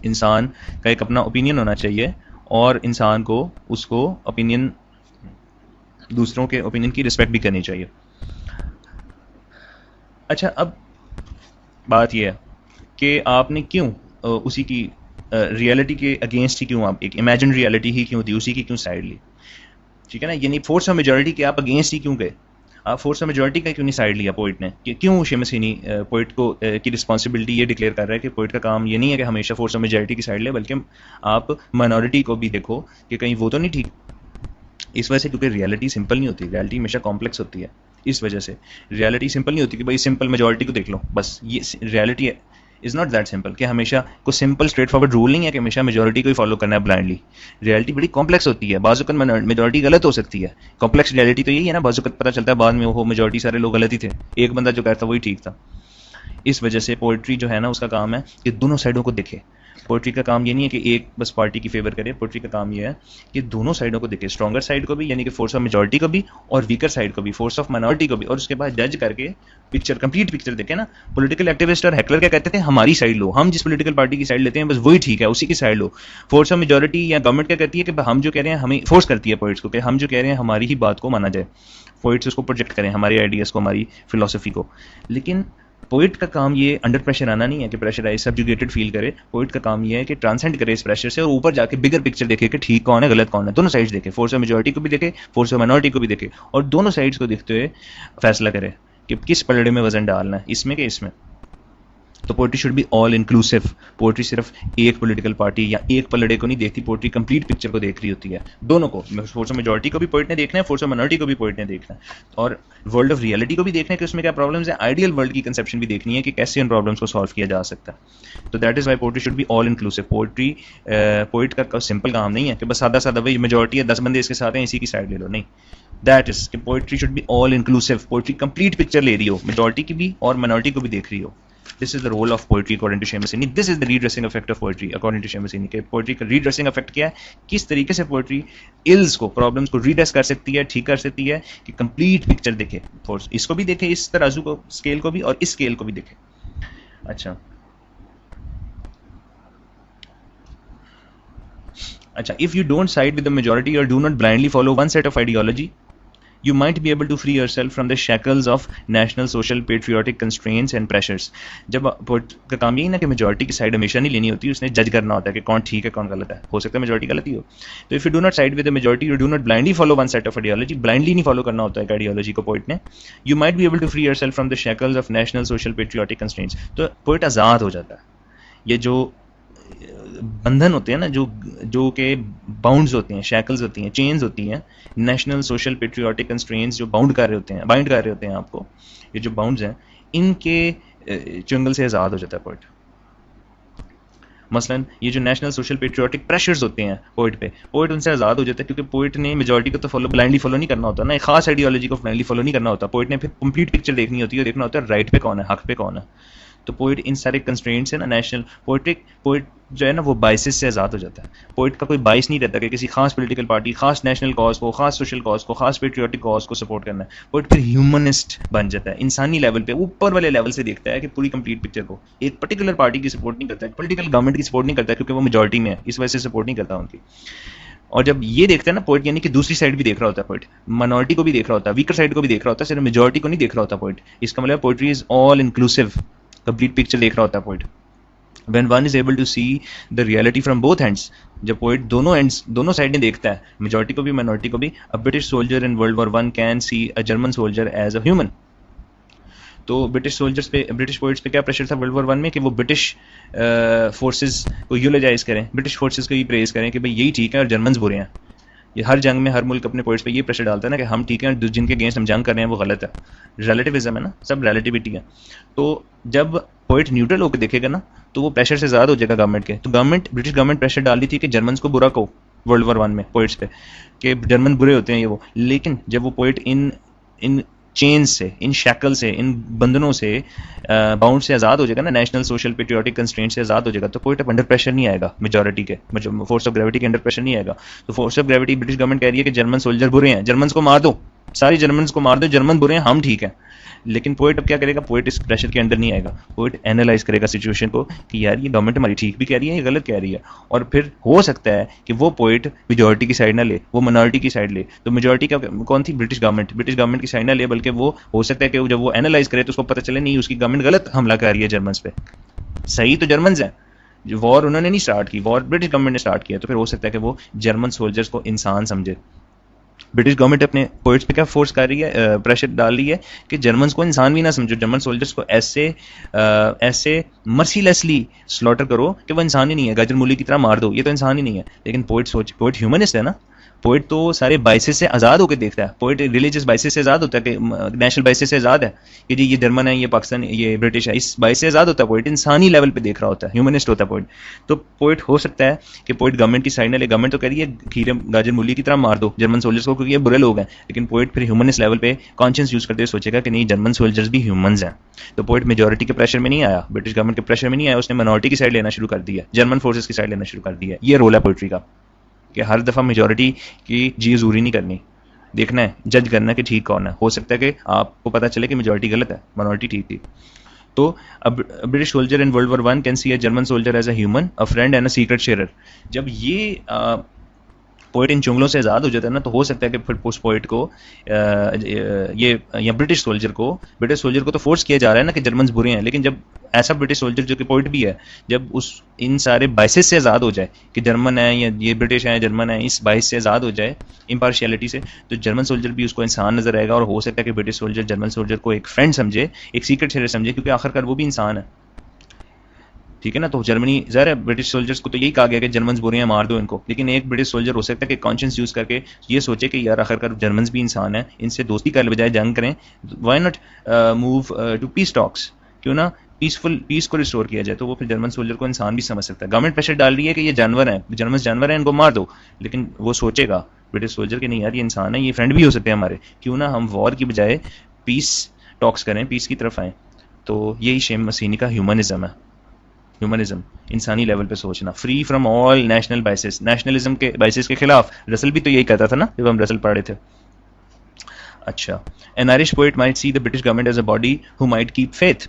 Speaker 1: इंसान का एक अपना ओपिनियन होना चाहिए और इंसान को उसको ओपिनियन, दूसरों के ओपिनियन की रिस्पेक्ट भी करनी चाहिए। अच्छा, अब बात यह है कि आपने क्यों उसी की रियलिटी के अगेंस्ट ही क्यों आप एक इमेजिन रियलिटी ही क्यों दी, उसी की क्यों साइड ली, ठीक है ना। यानी फोर्स ऑफ मेजॉरिटी के आप अगेंस्ट ही क्यों गए, आप फोर्स ऑफ मेजॉरिटी का क्यों नहीं साइड लिया पोइट ने, कि क्यों शेमस हेनी पोइट को की रिस्पॉन्सिबिलिटी ये डिक्लेयर कर रहा है कि पोइट का काम ये नहीं है कि हमेशा फोर्स ऑफ मेजॉरिटी की साइड ले, बल्कि आप माइनॉरिटी को भी देखो कि कहीं वो तो नहीं ठीक। इस वजह से क्योंकि रियलिटी सिंपल नहीं होती, रियलिटी हमेशा कॉम्प्लेक्स होती है। इस वजह से रियलिटी सिंपल नहीं होती कि भाई सिंपल मेजॉरिटी को देख लो बस, ये reality is not that simple कि हमेशा कोई सिंपल स्ट्रेट फॉरवर्ड रूल नहीं है कि हमेशा मेजॉरिटी को ही फॉलो करना है ब्लाइंडली। रियलिटी बड़ी कॉम्प्लेक्स होती है, बाजुकत मेजॉरिटी गलत हो सकती है। कॉम्प्लेक्स रियलिटी तो यही है ना, बाजुकत पता चलता है बाद में वो मेजॉरिटी सारे लोग गलत ही थे, एक बंदा जो कहता वही ठीक था। इस वजह से पोइट्री जो है ना उसका काम है कि दोनों साइडों को देखे। पोइट्री का काम ये नहीं है कि एक बस पार्टी की फेवर करे, पोइट्री का काम ये है कि दोनों साइडों को देखे, स्ट्रॉन्गर साइड को भी यानी कि फोर्स ऑफ मेजॉरिटी को भी, और वीकर साइड को भी, फोर्स ऑफ माइनॉरिटी को भी, और उसके बाद जज करके पिक्चर, कंप्लीट पिक्चर देखे ना। पॉलिटिकल एक्टिविस्ट और हैकलर क्या कहते थे, हमारी साइड लो, हम जिस पॉलिटिकल पार्टी की साइड लेते हैं बस वही ठीक है, उसी की side low. Force of majority या गवर्नमेंट क्या कहती है कि हम जो कह रहे हैं, हमें फोर्स करती है पोइट्स को कि हम जो कह रहे हैं हमारी ही बात को माना जाए, पोइट्स उसको प्रोजेक्ट करें, हमारे आइडियाज़ को, हमारी फिलोसफी को। लेकिन पोइट का काम ये अंडर प्रेशर आना नहीं है कि प्रेशराइज सब्जुगेटेड फील करे, पोइट का काम ये है कि ट्रांसेंड करे इस प्रेशर से और ऊपर जाके बिगर पिक्चर देखे कि ठीक कौन है गलत कौन है, दोनों साइड्स देखे, फोर्स ऑफ मेजॉरिटी को भी देखे, फोर्स ऑफ माइनॉरिटी को भी देखे, और दोनों साइड्स को देखते हुए फैसला करे कि किस पलड़े में वजन डालना है, इसमें कि इसमें। तो poetry should be all inclusive. Poetry सिर्फ एक पॉलिटिकल पार्टी या एक पलड़े को नहीं देखती, पोइट्री कंप्लीट पिक्चर को देख रही होती है, दोनों को। फोर्स ऑफ मेजोरिटी को भी पोइट ने देखना है, फोर्स ऑफ माइनॉरिटी को भी पोइट ने देखना है, और वर्ल्ड ऑफ रियलिटी को भी देखना है कि उसमें क्या प्रॉब्लम्स है, आइडियल वर्ल्ड की कंसेप्शन भी देखनी है कि कैसे उन प्रॉब्लम्स को सॉल्व किया जा सकता है। तो that is why poetry should be all inclusive. Poetry poet का सिंपल काम नहीं है कि बस सादा सादा भाई मेजोरिटी है, 10 बंदे इसके साथ हैं, इसी की साइड ले लो, नहीं। दैट इज कि poetry should be all inclusive. Poetry complete picture ले रही हो, मेजोरिटी की भी और माइनॉरिटी को भी देख रही हो। This is the role of poetry according to Seamus Heaney. This is the redressing effect of poetry according to Seamus Heaney. कि poetry का redressing effect क्या है, किस तरीके से poetry ills को, problems को redress कर सकती है, ठीक कर सकती है, कि complete picture देखे, इसको भी देखे, इस तराजू को, स्केल को भी, और इस स्केल को भी देखे। अच्छा, if you don't side with the majority or do not blindly follow one set of ideology, you might be able to free yourself from the shackles of national social patriotic constraints and pressures. जब पोइट का काम यही ना कि मेजोरिटी की साइड हमेशा नहीं लेनी होती, उसने जज करना होता है कि कौन ठीक है कौन गलत है। हो सकता है मेजोरिटी गलती हो, तो if you do not side with the majority, you do not blindly follow one set of ideology, blindly नहीं फॉलो करना होता है आइडियोलॉजी को पोइट ने, you might be able to free yourself from the shackles of national social patriotic constraints. तो पोइट आज़ाद हो जाता है। ये जो बंधन होते हैं ना, जो के बाउंड्स होते हैं, शैकल्स होती हैं, चेन्स होती हैं, नेशनल सोशल पेट्रियोटिक कंस्ट्रेंट्स जो बाइंड कर रहे होते हैं आपको, ये जो बाउंड्स हैं, इनके चंगल से आज़ाद हो जाता है पोइट। मसलन ये जो नेशनल सोशल पेट्रियोटिक प्रेशर्स होते हैं पोइट पे, पोइट उनसे आज़ाद हो जाता है, क्योंकि पोइट ने मेजोरिटी को तो ब्लाइंडली फॉलो नहीं करना होता ना, एक खास आइडियोलॉजी को ब्लाइंडली फॉलो नहीं करना होता। पोइट ने फिर कंप्लीट पिक्चर देखनी होती है, देखना होता है राइट पे कौन है, हक पे कौन है। तो पोइट इन सारे कंस्ट्रेंट्स है ना, नेशनल पोइट जो है ना, वो बाइसेस से आज़ाद हो जाता है। पोइट का कोई बाइस नहीं रहता कि किसी खास पॉलिटिकल पार्टी, खास नेशनल कॉज को, खास सोशल कॉज को, खास पेट्रियोटिक कॉज को सपोर्ट करना है। पोइट फिर ह्यूमनिस्ट बन जाता है, इंसानी लेवल पे, ऊपर वाले लेवल से देखता है कि पूरी कंप्लीट पिक्चर को। एक पर्टिकुलर पार्टी की सपोर्ट नहीं करता है, पॉलिटिकल गवर्नमेंट की सपोर्ट नहीं करता है, क्योंकि वो मेजोरिटी में है, इस वजह से सपोर्ट नहीं करता उनकी। और जब ये देखता है ना पोइट, यानी कि दूसरी साइड भी देख रहा होता है पोइट, माइनॉरिटी को भी देख रहा होता है, वीकर साइड को भी देख रहा होता है, सिर्फ मेजोरिटी को नहीं देख रहा होता पोइट। इसका मतलब poetry is all inclusive, complete picture देख रहा होता है poet. When one is able to see the reality from both ends, जब पोइट दोनों साइड में देखता है, मेजोरिटी को भी माइनॉरिटी को भी, a British soldier in World War I can see a German soldier as a human. तो ब्रिटिश पोइट्स पे क्या प्रेशर था वर्ल्ड वॉर 1 में, कि वो ब्रिटिश फोर्सेस को यूलोजाइज करें, ब्रिटिश फोर्सेस को ये प्रेज करें कि भाई यही ठीक है और जर्मन्स बुरे हैं। ये हर जंग में हर मुल्क अपने पोइट्स पे ये प्रेशर डालता है ना कि हम ठीक हैं, जिनके अगेंस्ट हम जंग कर रहे हैं वो गलत है। रिलेटिविज्म है ना, सब रिलेटिविटी है। तो जब पोइट न्यूट्रल होकर देखेगा ना, तो वो प्रेशर से ज़्यादा हो जाएगा गवर्नमेंट के। तो ब्रिटिश गवर्नमेंट प्रेशर डाल रही थी कि जर्मन्स को बुरा कहो वर्ल्ड वॉर 1 में पोइट्स पे, कि जर्मन बुरे होते हैं ये वो। लेकिन जब वो पोइट इन चेन से, इन शैकल से, इन बंधनों से, बाउंड से आज़ाद हो जाएगा ना, नेशनल सोशल पेट्रियोटिक कंस्ट्रेंट से आज़ाद हो जाएगा, तो पोइट अब अंडर प्रेशर नहीं आएगा मेजोरिटी के, फोर्स ऑफ ग्रेविटी के अंडर प्रेशर नहीं आएगा। तो force of gravity, British government कह रही है कि जर्मन सोल्जर बुरे हैं, जर्मन्स को मार दो, सारी जर्मन्स को मार दो, जर्मन बुरे हैं, हम ठीक हैं। लेकिन पोइट अब क्या करेगा, पोइट इस प्रेशर के अंडर नहीं आएगा, पोइट एनालाइज करेगा सिचुएशन को कि यार ये गवर्नमेंट हमारी ठीक भी कह रही है, ये गलत कह रही है। और फिर हो सकता है कि वो पोइट मेजोरिटी की साइड ना ले, वो माइनॉरिटी की साइड ले। तो मेजोरिटी का कौन थी, ब्रिटिश गवर्नमेंट की साइड ना ले, बल्कि वो हो सकता है कि जब वो एनालाइज करे तो उसको पता चले नहीं, उसकी गवर्नमेंट गलत हमला कर रही है जर्मन्स पे, सही तो जर्मन्स हैं, जो वॉर उन्होंने नहीं स्टार्ट की, वॉर ब्रिटिश गवर्नमेंट ने स्टार्ट किया। तो फिर हो सकता है कि वो जर्मन सोल्जर्स को इंसान समझे। ब्रिटिश गवर्नमेंट अपने पोइट्स पे क्या फोर्स कर रही है, प्रेशर डाल रही है कि जर्मन्स को इंसान भी ना समझो, जर्मन सोल्जर्स को ऐसे मर्सीलेसली स्लॉटर करो कि वो इंसान ही नहीं है, गाजर मूली की तरह मार दो, ये तो इंसान ही नहीं है। लेकिन पोइट ह्यूमनिस्ट है ना, पोइट तो सारे बाइसेस से आज़ाद होकर देखता है। पोइट रिलीजियस बाइसेस से आज़ाद होता है, कि नेशनल बाइसेस से आज़ाद है कि जी ये जर्मन है, ये पाकिस्तान, ये ब्रिटिश है, इस बाइस से आज़ाद होता है पोइट, इंसानी लेवल पे देख रहा होता है, ह्यूमनिस्ट होता है पोइट। तो पोइट हो सकता है कि पोइट गवर्नमेंट की साइड ना ले, गवर्नमेंट तो कह रही है खीरे गाजर मूली की तरह मार दो जर्मन सोल्जर्स को क्योंकि ये बुरे लोग हैं, लेकिन पोइट फिर ह्यूमनिस्ट लेवल पे कॉन्शियस यूज़ करते हुए सोचेगा कि नहीं, जर्मन सोल्जर्स भी ह्यूमन्स हैं। तो पोइट मेजोरिटी के प्रेशर में नहीं आया, ब्रिटिश गवर्नमेंट के प्रेशर में नहीं आया, उसने माइनॉरिटी की साइड लेना शुरू कर दिया, जर्मन फोर्सेस की साइड लेना शुरू कर दिया। ये रोल है पोइट्री का, कि हर दफ़ा मेजोरिटी की जी ज़रूरी नहीं करनी, देखना है, जज करना है कि ठीक कौन है। हो सकता है कि आपको पता चले कि मेजोरिटी गलत है, माइनॉरिटी ठीक थी। तो अब British soldier in World War 1 can see a German soldier as a human, a friend and a secret sharer. जब ये पोइट इन चुंगलों से आज़ाद हो जाता है ना, तो हो सकता है कि फिर उस पोइट को या ब्रिटिश सोल्जर को तो फोर्स किया जा रहा है ना कि जर्मन्स बुरे हैं, लेकिन जब ऐसा ब्रिटिश सोल्जर जो कि पोइट भी है, जब इन सारे बाइसेस से आज़ाद हो जाए कि जर्मन है या ये ब्रिटिश है, जर्मन है, इस बाइस से आज़ाद हो जाए, इम्पार्शियलिटी से, तो जर्मन सोल्जर भी उसको इंसान नजर आएगा। और हो सकता है कि ब्रिटिश सोल्जर जर्मन सोल्जर को एक फ्रेंड समझे, एक सीक्रेट शेयर समझे, क्योंकि आखिरकार वो भी इंसान है। ठीक है ना। तो जर्मनी ज़ाहिर है ब्रिटिश सोल्जर्स को तो यही कहा गया कि जर्मन्स बुरे हैं, मार दो इनको, लेकिन एक ब्रिटिश सोल्जर हो सकता है कि कॉन्शियस यूज़ करके ये सोचे कि यार आखिरकार जर्मन्स भी इंसान है, इनसे दोस्ती कर बजाय जंग करें, why not move to peace talks, क्यों ना पीस को रिस्टोर किया जाए। तो वो फिर जर्मन सोल्जर को इंसान भी समझ सकता है। गवर्नमेंट प्रेशर डाल रही है कि ये जानवर हैं, जर्मन जानवर हैं, इनको मार दो, लेकिन वो सोचेगा ब्रिटिश सोल्जर कि नहीं यार ये इंसान है, ये फ्रेंड भी हो सकते हैं हमारे, क्यों ना हम वॉर की बजाय पीस टॉक्स करें, पीस की तरफ आएँ। तो यही शेम मसीनी का ह्यूमनिज्म है। ह्यूमनिज्म, इंसानी लेवल पे सोचना, free from all national biases, nationalism के बाइसेस के खिलाफ। रसल भी तो यही कहता था ना जब हम रसल पढ़े थे। अच्छा, an Irish poet might see the British government as a body who might keep faith.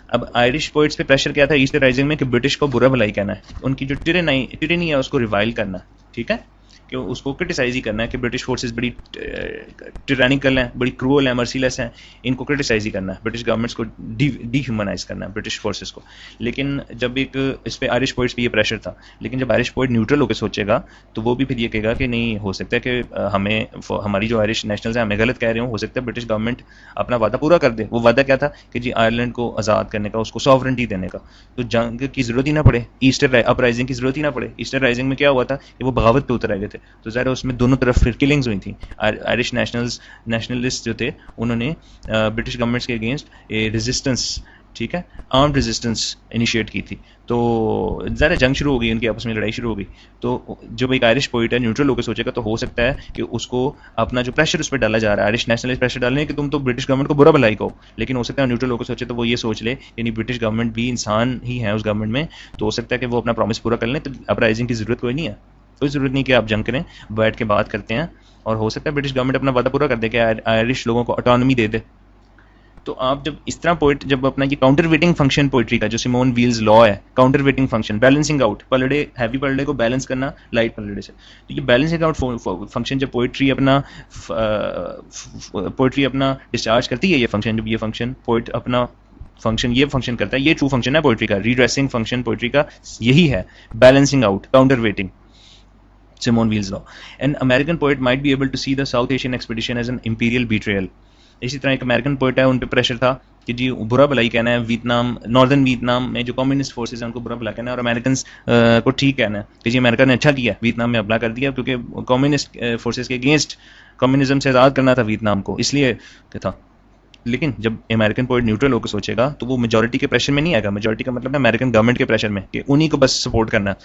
Speaker 1: अब आयरिश पोइट्स पे प्रेशर क्या था ईस्ट राइजिंग में कि ब्रिटिश को बुरा भलाई कहना है, उनकी जो टिरेनी है उसको रिवाइल करना है, ठीक है, कि उसको क्रिटिसाइज ही करना है कि ब्रिटिश फोर्सेस बड़ी टिरानिकल हैं, बड़ी क्रूअल हैं, मर्सीलेस हैं, इनको क्रिटिसाइज ही करना है, ब्रिटिश गवर्नमेंट्स को डीह्यूमनाइज करना है ब्रिटिश फोर्सेस को। लेकिन जब एक इस पे आयरिश पोइट्स पे ये प्रेशर था, लेकिन जब आयरिश पोइट न्यूट्रल होकर सोचेगा तो वो भी फिर ये कहेगा कि नहीं हो सकता है कि हमें हमारी जो आयरिश नेशनल्स हैं हमें गलत कह रहे हो सकता है ब्रिटिश गवर्नमेंट अपना वादा पूरा कर दे। वो वादा क्या था कि जी आयरलैंड को आज़ाद करने का, उसको सॉवरेंटी देने का, तो जंग की जरूरत ही ना पड़े, ईस्टर अपराइजिंग की जरूरत ही ना पड़े। ईस्टर राइजिंग में क्या हुआ था कि वो बगावत पे उतर आए थे, तो ज़ाहिर उसमें दोनों तरफ फिर किलिंग्स हुई थी। आयरिश नेशनलिस्ट जो थे उन्होंने ब्रिटिश गवर्नमेंट्स के अगेंस्ट रेजिस्टेंस, ठीक है, आर्म्ड रेजिस्टेंस इनिशिएट की थी। तो ज़रा जंग शुरू हो गई, उनकी आपस में लड़ाई शुरू हो गई। तो जब एक आयरिश पोइट है न्यूट्रल होकर सोचेगा तो हो सकता है कि उसको अपना जो प्रेशर उस पर डाला जा रहा है, आयरिश नेशनलिस्ट प्रेशर डाल रहे हैं कि तुम तो ब्रिटिश गवर्नमेंट को बुरा भलाई कहो, लेकिन हो सकता है न्यूट्रल होकर सोचे तो वो ये सोच ले यानी ब्रिटिश गवर्नमेंट भी इंसान ही है उस गवर्नमेंट में, तो हो सकता है कि वो अपना प्रॉमिस पूरा कर लें। तो अपराइजिंग की जरूरत कोई नहीं है, कोई ज़रूरत नहीं कि आप जंग करें, बैठ के बात करते हैं, और हो सकता है ब्रिटिश गवर्नमेंट अपना वादा पूरा कर दे कि आयरिश लोगों को ऑटोनॉमी दे दे। तो आप जब इस तरह पोइट जब अपना ये काउंटर वेटिंग फंक्शन पोइट्री का जो सिमोन वील्स लॉ है, counter weighting function, balancing out, पलड़े हैवी पलड़े को बैलेंस करना लाइट पलड़े से, तो ये बैलेंसिंग आउट फंक्शन जब पोइट्री अपना डिस्चार्ज करती है, ये फंक्शन जब ये फंक्शन पोइट अपना फंक्शन ये फंक्शन करता है, ये ट्रू फंक्शन है पोइट्री का, रीड्रेसिंग फंक्शन पोइट्री का यही है, balancing out, counter waiting, Simone Weil's law. An American poet might be able to see the South Asian expedition as an imperial betrayal. इसी तरह एक अमेरिकन पोइट है, उन पे प्रेशर था कि जी बुरा भलाई कहना है, वियतनाम, नॉर्दर्न वियतनाम में जो कम्युनिस्ट फोर्सेस हैं उनको बुरा भला कहना है, और अमेरिकन को ठीक कहना है कि जी अमेरिका ने अच्छा किया, वियतनाम में हमला कर दिया, क्योंकि कम्युनिस्ट फोर्सेस के अगेंस्ट कम्युनिज्म से आज़ाद करना था वियतनाम को, इसलिए था। लेकिन जब अमेरिकन पोइट न्यूट्रल होकर सोचेगा तो वो मेजॉरिटी के प्रेशर में नहीं आएगा। मेजॉरिटी का मतलब है अमेरिकन गवर्नमेंट के प्रेशर में कि उन्हीं को बस सपोर्ट करना।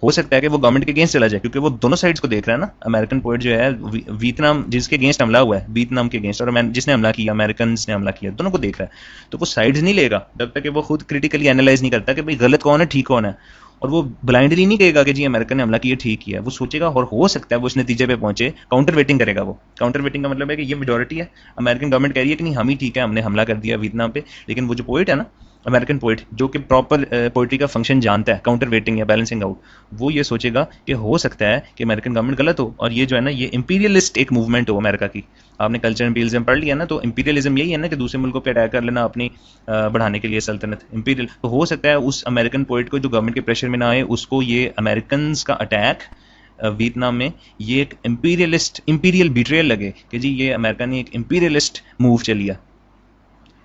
Speaker 1: हो सकता है कि वो गवर्नमेंट के अगेंस्ट चला जाए, क्योंकि वो दोनों साइड्स को देख रहा है ना। अमेरिकन पोइट जो है वियतनाम जिसके अगेंस्ट हमला हुआ है, वियतनाम के अगेंस्ट, और जिसने हमला किया अमेरिकन ने हमला किया, दोनों को देख रहा है। तो वो साइड्स नहीं लेगा जब तक कि वो खुद क्रिटिकली एनालाइज नहीं करता कि भाई गलत कौन है ठीक कौन है, और वो ब्लाइंडली नहीं कहेगा कि जी अमेरिका ने हमला किया ठीक किया। वो सोचेगा और हो सकता है वो इस नतीजे पे पहुंचे, काउंटर वेटिंग करेगा। वो काउंटर वेटिंग का मतलब है कि ये मेजॉरिटी है, अमेरिकन गवर्नमेंट कह रही है कि नहीं हम ही ठीक है, हमने हमला कर दिया वियतनाम पे, लेकिन वो जो पोइट है ना अमेरिकन पोइट जो कि प्रॉपर पोइट्री का फंक्शन जानता है, काउंटर वेटिंग या बैलेंसिंग आउट, वो ये सोचेगा कि हो सकता है कि अमेरिकन गवर्नमेंट गलत हो, और ये जो है ना ये इंपीरियलिस्ट एक मूवमेंट हो अमेरिका की। आपने कल्चर इंपीरियलिज्म पढ़ लिया ना, तो इंपीरियलिज्म यही है ना कि दूसरे मुल्कों पे अटैक कर लेना अपनी बढ़ाने के लिए सल्तनत, इंपीरियल। तो हो सकता है उस अमेरिकन पोइट को जो गवर्नमेंट के प्रेशर में ना आए, उसको ये अमेरिकन का अटैक वियतनाम में ये एक इंपीरियल बिट्रेयल लगे कि जी ये अमेरिका ने एक इंपीरियलिस्ट मूव चलिया।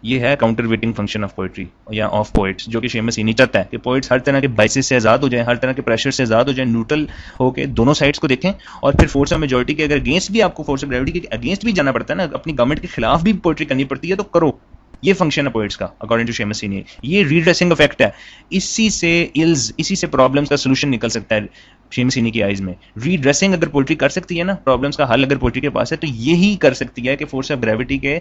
Speaker 1: ये है counter weighting function of poetry या ऑफ पोइट्स, जो कि शेमस इनी चाहता है कि पोइट्स हर तरह के बाइसेस से आज़ाद हो जाएं, हर तरह के प्रेशर से आज़ाद हो जाएं, न्यूट्रल होकर दोनों साइड्स को देखें, और फिर फोर्स ऑफ मेजॉरिटी के अगर अगेंस्ट भी आपको फोर्स ऑफ ग्रेविटी के अगेंस्ट भी जाना पड़ता है ना, अपनी गवर्नमेंट के खिलाफ भी पोइट्री करनी पड़ती है, तो करो। ये फंक्शन है पोइट्स का अकॉर्डिंग टू शेमस इनी। ये रीड्रेसिंग इफेक्ट है, इसी से इल्स, इसी से प्रॉब्लम्स का सोल्यूशन निकल सकता है शेमस इनी की आइज में। रीड्रेसिंग अगर पोइट्री कर सकती है ना, प्रॉब्लम्स का हल अगर पोइट्री के पास है, तो यही कर सकती है कि फोर्स ऑफ ग्रेविटी के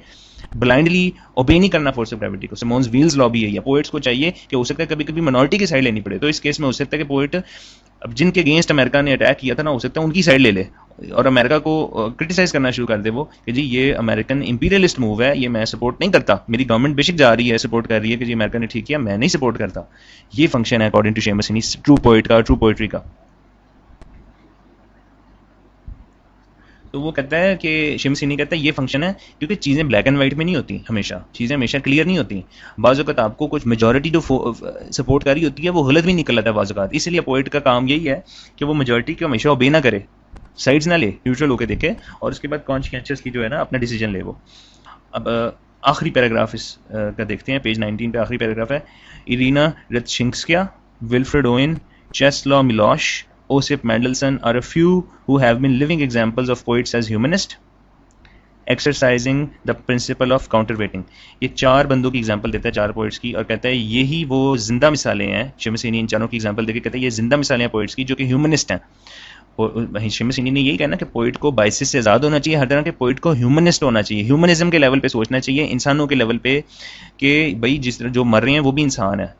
Speaker 1: ब्लाइंडली ओबे नहीं करना फोर्स ऑफ ग्रेविटी को। सिमोन्स वील्स लॉ भी है, पोइट्स को चाहिए कि हो सकता है कभी कभी मिनॉरिटी की साइड लेनी पड़े, तो इस केस में हो सकता है कि पोइट अब जिनके अगेंस्ट अमेरिका ने अटैक किया था ना, हो सकता है उनकी साइड ले ले और अमेरिका को क्रिटिसाइज करना शुरू कर दे वो कि जी ये अमेरिकन इंपीरियलिस्ट मूव है, ये मैं सपोर्ट नहीं करता, मेरी गवर्नमेंट बेशक जा रही है सपोर्ट कर रही है कि जी अमेरिका ने ठीक किया, मैं नहीं सपोर्ट करता। ये फंक्शन है अकॉर्डिंग टू शेमस इनी ट्रू पोइट का, ट्रू पोइट्री का। तो वो कहता है कि शेमस इनी कहता है ये फंक्शन है, क्योंकि चीज़ें ब्लैक एंड वाइट में नहीं होती, हमेशा चीज़ें हमेशा क्लियर नहीं होती। बाज़ वक़्त आपको कुछ मेजॉरिटी जो सपोर्ट कर रही होती है वो गलत भी निकल आता है बाज़ वक़्त। इसलिए पोइट का काम यही है कि वो मेजॉरिटी को हमेशा ओबे ना करे, साइड्स ना ले, न्यूट्रल होकर देखे, और उसके बाद कॉन्शियसली जो है ना अपना डिसीजन ले वो। अब आखिरी पैराग्राफ इस का देखते हैं, पेज 19 पे आखिरी पैराग्राफ है। Irina Ratushinskaya Wilfred Owen, Czeslaw Milosz, Osip Mendelssohn are a few who have been living examples of poets as humanists, exercising the principle of counterweighting. ये 4 बंदों की एग्जांपल देता है, 4 पोइट्स की, और कहता है यही वो जिंदा मिसालें हैं। शेमसिनी इन चारों की एग्जांपल देके कहता है ये जिंदा मिसालें हैं पोइट्स की जो कि ह्यूमनिस्ट हैं। शेमसिनी ने यही कहना कि पोइट को बाइसेस से आज़ाद होना चाहिए, हर तरह के पोइट को ह्यूमनिस्ट होना चाहिए, ह्यूमनिज्म के लेवल पे सोचना चाहिए, इंसानों के लेवल पे कि भाई जिस तरह जो मर रहे हैं वो भी इंसान है,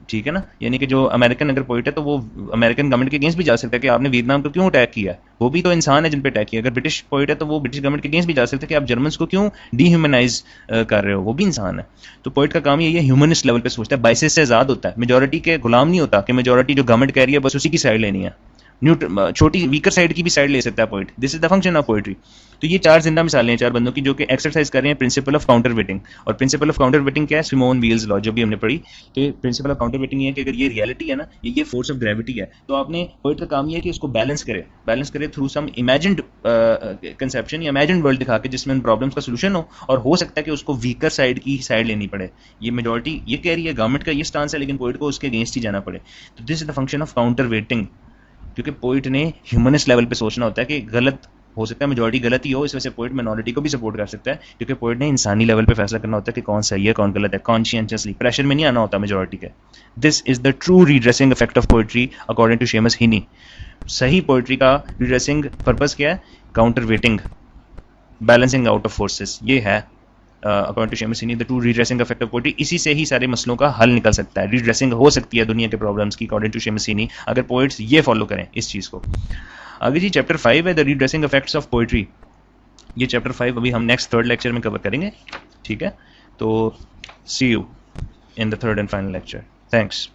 Speaker 1: ठीक है ना। यानी कि जो अमेरिकन अगर पोइट है तो वो अमेरिकन गवर्नमेंट के अगेंस्ट भी जा सकता है कि आपने वियतनाम को क्यों अटैक किया, वो भी तो इंसान है जिन पे अटैक किया। अगर ब्रिटिश पोइट है तो वो ब्रिटिश गवर्नमेंट के अगेंस्ट भी जा सकता है कि आप जर्मन्स को क्यों डीह्यूमनाइज कर रहे हो, वो भी इंसान है। तो पोइट का काम यही है, ह्यूमनिस्ट लेवल पे सोचता है, बाइसेस से आज़ाद होता है, मेजोरिटी के गुलाम नहीं होता कि मेजोरिटी जो गवर्नमेंट कह रही है बस उसी की साइड लेनी है, छोटी वीकर साइड की भी साइड ले सकता है poet. This is the function of poetry. तो ये 4 जिंदा मिसालें हैं 4 बंदों की जो कि एक्सरसाइज कर रहे हैं प्रिंसिपल ऑफ काउंटर वेटिंग। और प्रिंसिपल ऑफ काउंटर वेटिंग क्या है? सिमोन वील्स लॉ जो भी हमने पढ़ी। तो प्रिंसिपल ऑफ काउंटर वेटिंग ये है कि अगर ये रियलिटी है ना, ये फोर्स ऑफ ग्रेविटी है, तो आपने पोइट का काम ये है कि इसको बैलेंस करे थ्रू सम इमेजिन्ड कंसेप्शन या इमेजिन्ड वर्ल्ड दिखा के जिसमें उन प्रॉब्लम्स का सोल्यूशन हो, और हो सकता है कि उसको वीकर साइड की साइड लेनी पड़े। ये मेजोरिटी ये कह रही है, गवर्नमेंट का ये स्टांस है, लेकिन पोइट को उसके अगेंस्ट ही जाना पड़े। तो this is the function of counter waiting, क्योंकि पोइट ने ह्यूमनिस्ट लेवल पे सोचना होता है कि गलत हो सकता है, मेजॉरिटी गलत ही हो, इस वजह से पोइट मिनॉरिटी को भी सपोर्ट कर सकता है, क्योंकि पोइट ने इंसानी लेवल पे फैसला करना होता है कि कौन सही है कौन गलत है, कॉन्शियसली, प्रेशर में नहीं आना होता मेजॉरिटी के। This is the true redressing effect of poetry according to Seamus Heaney. सही पोइट्री का रीड्रेसिंग पर्पस क्या है? Counter weighting, balancing out of forces, ये है according to Seamus Heaney the true redressing effect of poetry. इसी से ही सारे मसलों का हल निकल सकता है, रीड्रेसिंग हो सकती है दुनिया के प्रॉब्लम्स की अकॉर्डिंग टू शेमस हीनी, अगर पोइट्स ये फॉलो करें इस चीज़ को। आगे जी चैप्टर 5 है द रीड्रेसिंग इफेक्ट्स ऑफ पोइट्री। ये चैप्टर 5 अभी हम नेक्स्ट 3rd लेक्चर में कवर करेंगे, ठीक है। तो see you in the 3rd and final lecture. Thanks.